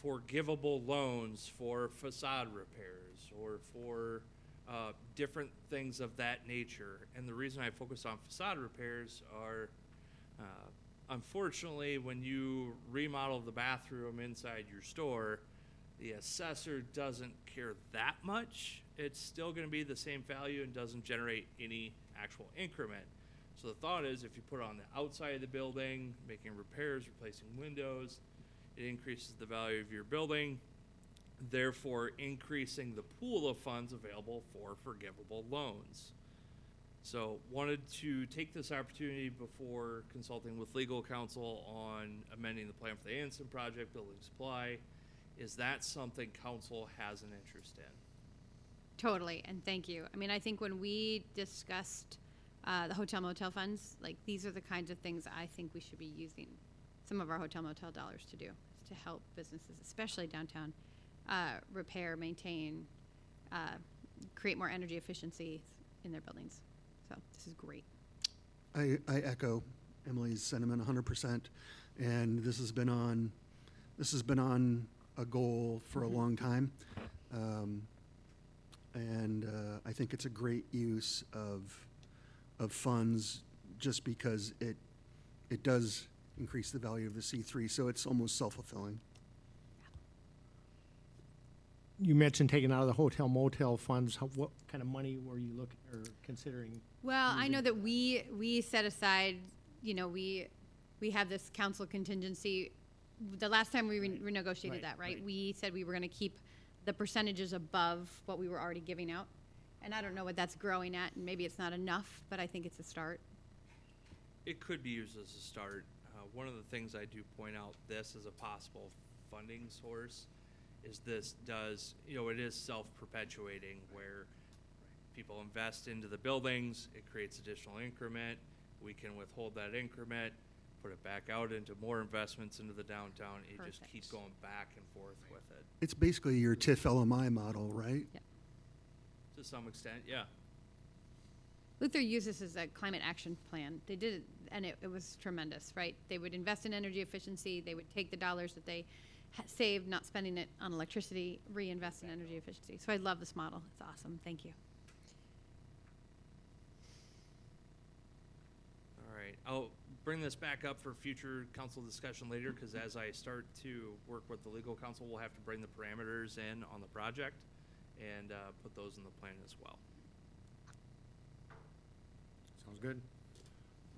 forgivable loans for facade repairs or for different things of that nature. And the reason I focus on facade repairs are, unfortunately, when you remodel the bathroom inside your store, the assessor doesn't care that much. It's still going to be the same value and doesn't generate any actual increment. So the thought is if you put it on the outside of the building, making repairs, replacing windows, it increases the value of your building, therefore increasing the pool of funds available for forgivable loans. So wanted to take this opportunity before consulting with legal counsel on amending the plan for the Anson project, building supply. Is that something council has an interest in? Totally, and thank you. I mean, I think when we discussed the hotel motel funds, like, these are the kinds of things I think we should be using some of our hotel motel dollars to do, is to help businesses, especially downtown, repair, maintain, create more energy efficiency in their buildings. So this is great. I echo Emily's sentiment 100%, and this has been on a goal for a long time, and I think it's a great use of funds, just because it does increase the value of the C3, so it's almost self-fulfilling. You mentioned taking out of the hotel motel funds. What kind of money were you looking or considering? Well, I know that we set aside, you know, we have this council contingency. The last time we renegotiated Right, that, right? right. We said we were going to keep the percentages above what we were already giving out. And I don't know what that's growing at, and maybe it's not enough, but I think it's a start. It could be used as a start. One of the things I do point out this as a possible funding source is this does, you know, it is self-perpetuating where people invest into the buildings, it creates additional increment, we can withhold that increment, put it back out into more investments into the downtown, you just keep Perfect. going back and forth with it. It's basically your TIF LMI model, right? To some extent, yeah. Luther used this as a climate action plan. They did it, and it was tremendous, right? They would invest in energy efficiency. They would take the dollars that they saved, not spending it on electricity, reinvest in energy efficiency. So I love this model. It's awesome. Thank you. All right, I'll bring this back up for future council discussion later, because as I start to work with the legal counsel, we'll have to bring the parameters in on the project and put those in the plan as well. Sounds good.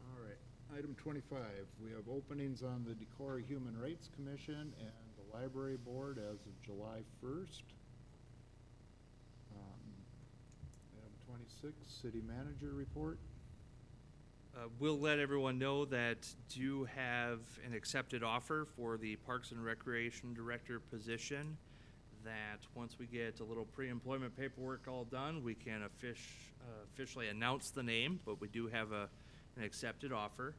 All right, item 25, we have openings on the Decorah Human Rights Commission and the Library Board as of July 1st. Item 26, City Manager Report. We'll let everyone know that do have an accepted offer for the Parks and Recreation Director position, that once we get a little pre-employment paperwork all done, we can officially announce the name, but we do have an accepted offer.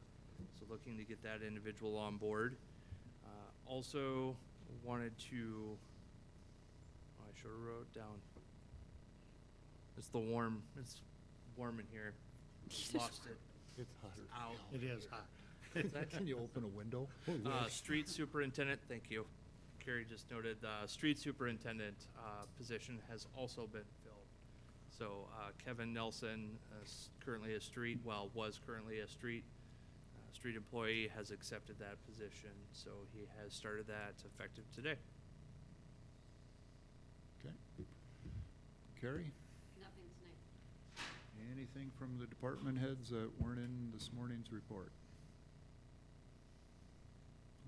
So looking to get that individual on board. Also wanted to, I should have wrote down. It's warm in here. Lost it. It's hotter. Ow. It is hot. Can you open a window? Street superintendent, thank you. Carrie just noted, the street superintendent position has also been filled. So Kevin Nelson is currently was currently a street employee, has accepted that position. So he has started that effective today. Okay. Carrie, Nothing tonight. anything from the department heads that weren't in this morning's report?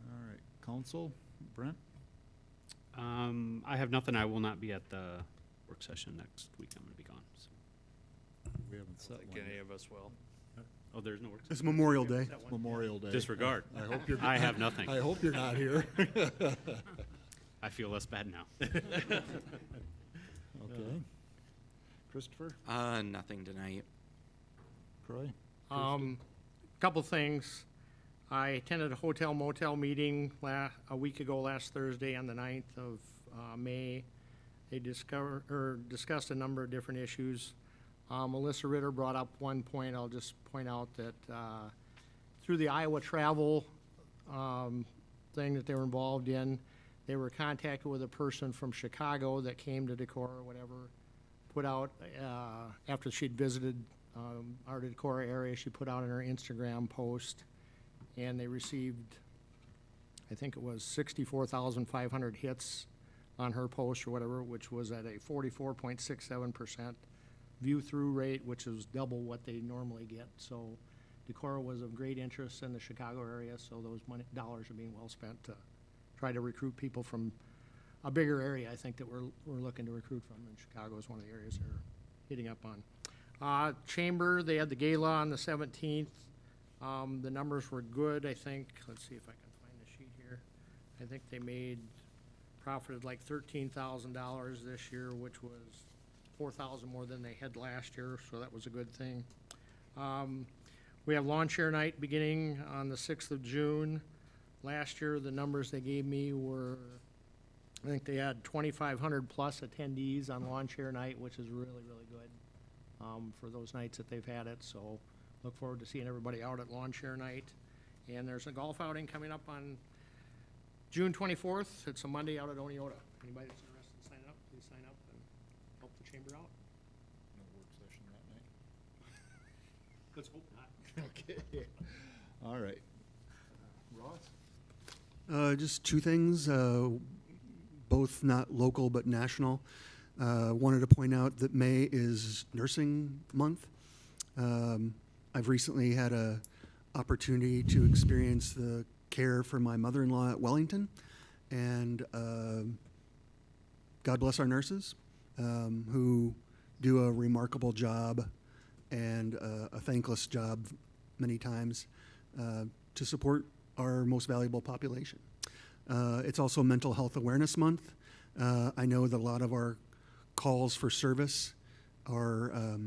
All right, council, Brent? I have nothing. I will not be at the work session next week. I'm going to be gone. So. We haven't I set don't one think any yet. of us will. Oh, there's no work session. It's Memorial Day. Memorial Day. Disregard. I hope you're. I have nothing. I hope you're not here. I feel less bad now. Okay. Christopher? Nothing tonight. Troy? Couple things. I attended a hotel motel meeting a week ago last Thursday on the 9th of May. They discussed a number of different issues. Melissa Ritter brought up one point. I'll just point out that through the Iowa travel thing that they were involved in, they were contacted with a person from Chicago that came to Decorah or whatever, put out, after she'd visited our Decorah area, she put out in her Instagram post, and they received, I think it was 64,500 hits on her post or whatever, which was at a 44.67% view-through rate, which is double what they normally get. So Decorah was of great interest in the Chicago area, so those dollars are being well spent to try to recruit people from a bigger area, I think, that we're looking to recruit from, and Chicago is one of the areas they're hitting up on. Chamber, they had the gala on the 17th. The numbers were good, I think. Let's see if I can find the sheet here. I think they profited like $13,000 this year, which was $4,000 more than they had last year, so that was a good thing. We have lawn chair night beginning on the 6th of June. Last year, the numbers they gave me were, I think they had 2,500 plus attendees on lawn chair night, which is really, really good for those nights that they've had it. So look forward to seeing everybody out at lawn chair night. And there's a golf outing coming up on June 24th. It's a Monday out at Oneota. Anybody that's interested in signing up, please sign up and help the chamber out. No work session that night? Let's hope not. Okay. All right. Ross? Just two things, both not local but national. Wanted to point out that May is Nursing Month. I've recently had a opportunity to experience the care for my mother-in-law at Wellington, and God bless our nurses who do a remarkable job and a thankless job many times to support our most valuable population. It's also Mental Health Awareness Month. I know that a lot of our calls for service are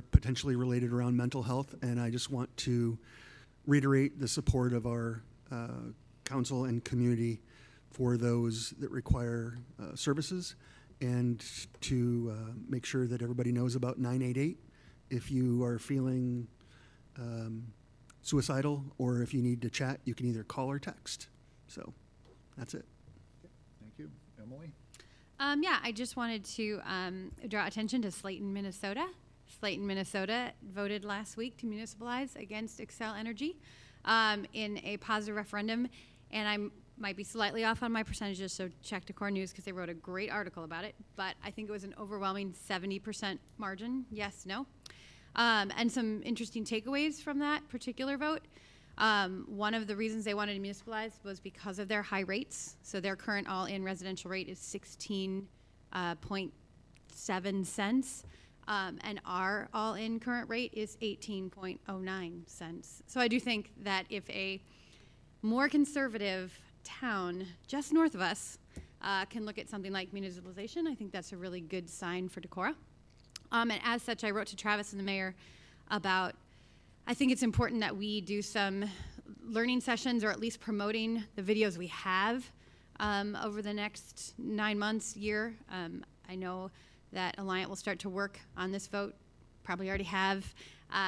potentially related around mental health, and I just want to reiterate the support of our council and community for those that require services, and to make sure that everybody knows about 988 if you are feeling suicidal, or if you need to chat, you can either call or text. So that's it. Thank you. Emily? Yeah, I just wanted to draw attention to Slayton, Minnesota. Slayton, Minnesota voted last week to municipalize against Xcel Energy in a positive referendum, and I might be slightly off on my percentages, so check Decorah News because they wrote a great article about it, but I think it was an overwhelming 70% margin, yes, no. And some interesting takeaways from that particular vote. One of the reasons they wanted to municipalize was because of their high rates. So their current all-in residential rate is 16.7 cents. And our all-in current rate is 18.09 cents. So I do think that if a more conservative town just north of us can look at something like municipalization, I think that's a really good sign for Decorah. And as such, I wrote to Travis and the mayor about, I think it's important that we do some learning sessions, or at least promoting the videos we have over the next 9 months, year. I know that Alliant will start to work on this vote, probably already have.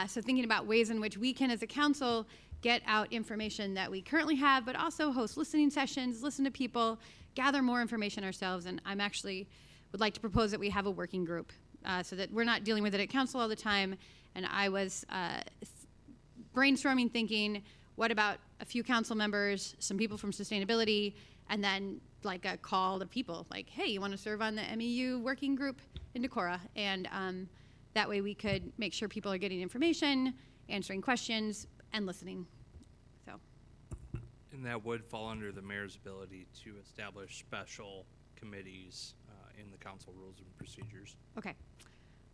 So thinking about ways in which we can, as a council, get out information that we currently have, but also host listening sessions, listen to people, gather more information ourselves. And I'm actually would like to propose that we have a working group so that we're not dealing with it at council all the time. And I was brainstorming, thinking, what about a few council members, some people from sustainability, and then like a call to people, like, hey, you want to serve on the MEU working group in Decorah? And that way we could make sure people are getting information, answering questions, and listening. So. And that would fall under the mayor's ability to establish special committees in the council rules and procedures. Okay.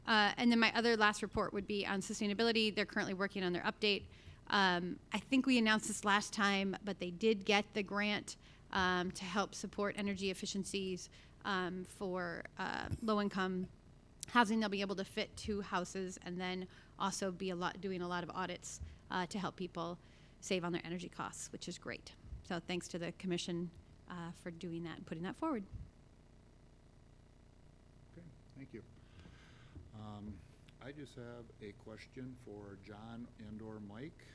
And then my other last report would be on sustainability. They're currently working on their update. I think we announced this last time, but they did get the grant to help support energy efficiencies for low-income housing. They'll be able to fit 2 houses, and then also be doing a lot of audits to help people save on their energy costs, which is great. So thanks to the commission for doing that and putting that forward. Okay, thank you. I just have a question for John and/or Mike.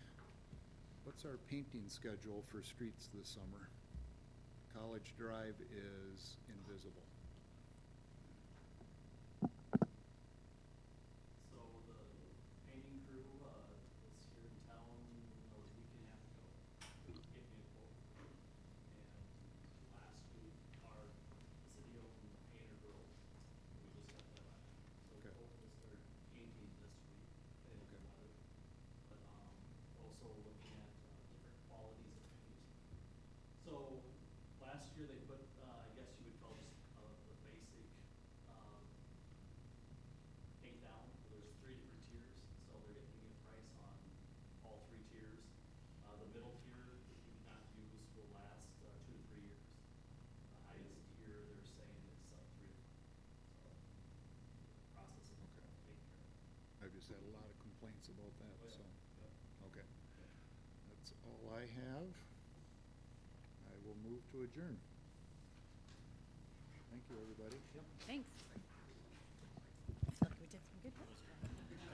What's our painting schedule for streets this summer? College Drive is invisible. So the painting crew is here in town a week and a half ago, gave me a quote. And last week, our city-owned painter broke. We just got that back. So Okay. we're hoping to start painting this week, depending on the weather. But all I have. I will move to adjourn. Thank you, everybody. Thanks.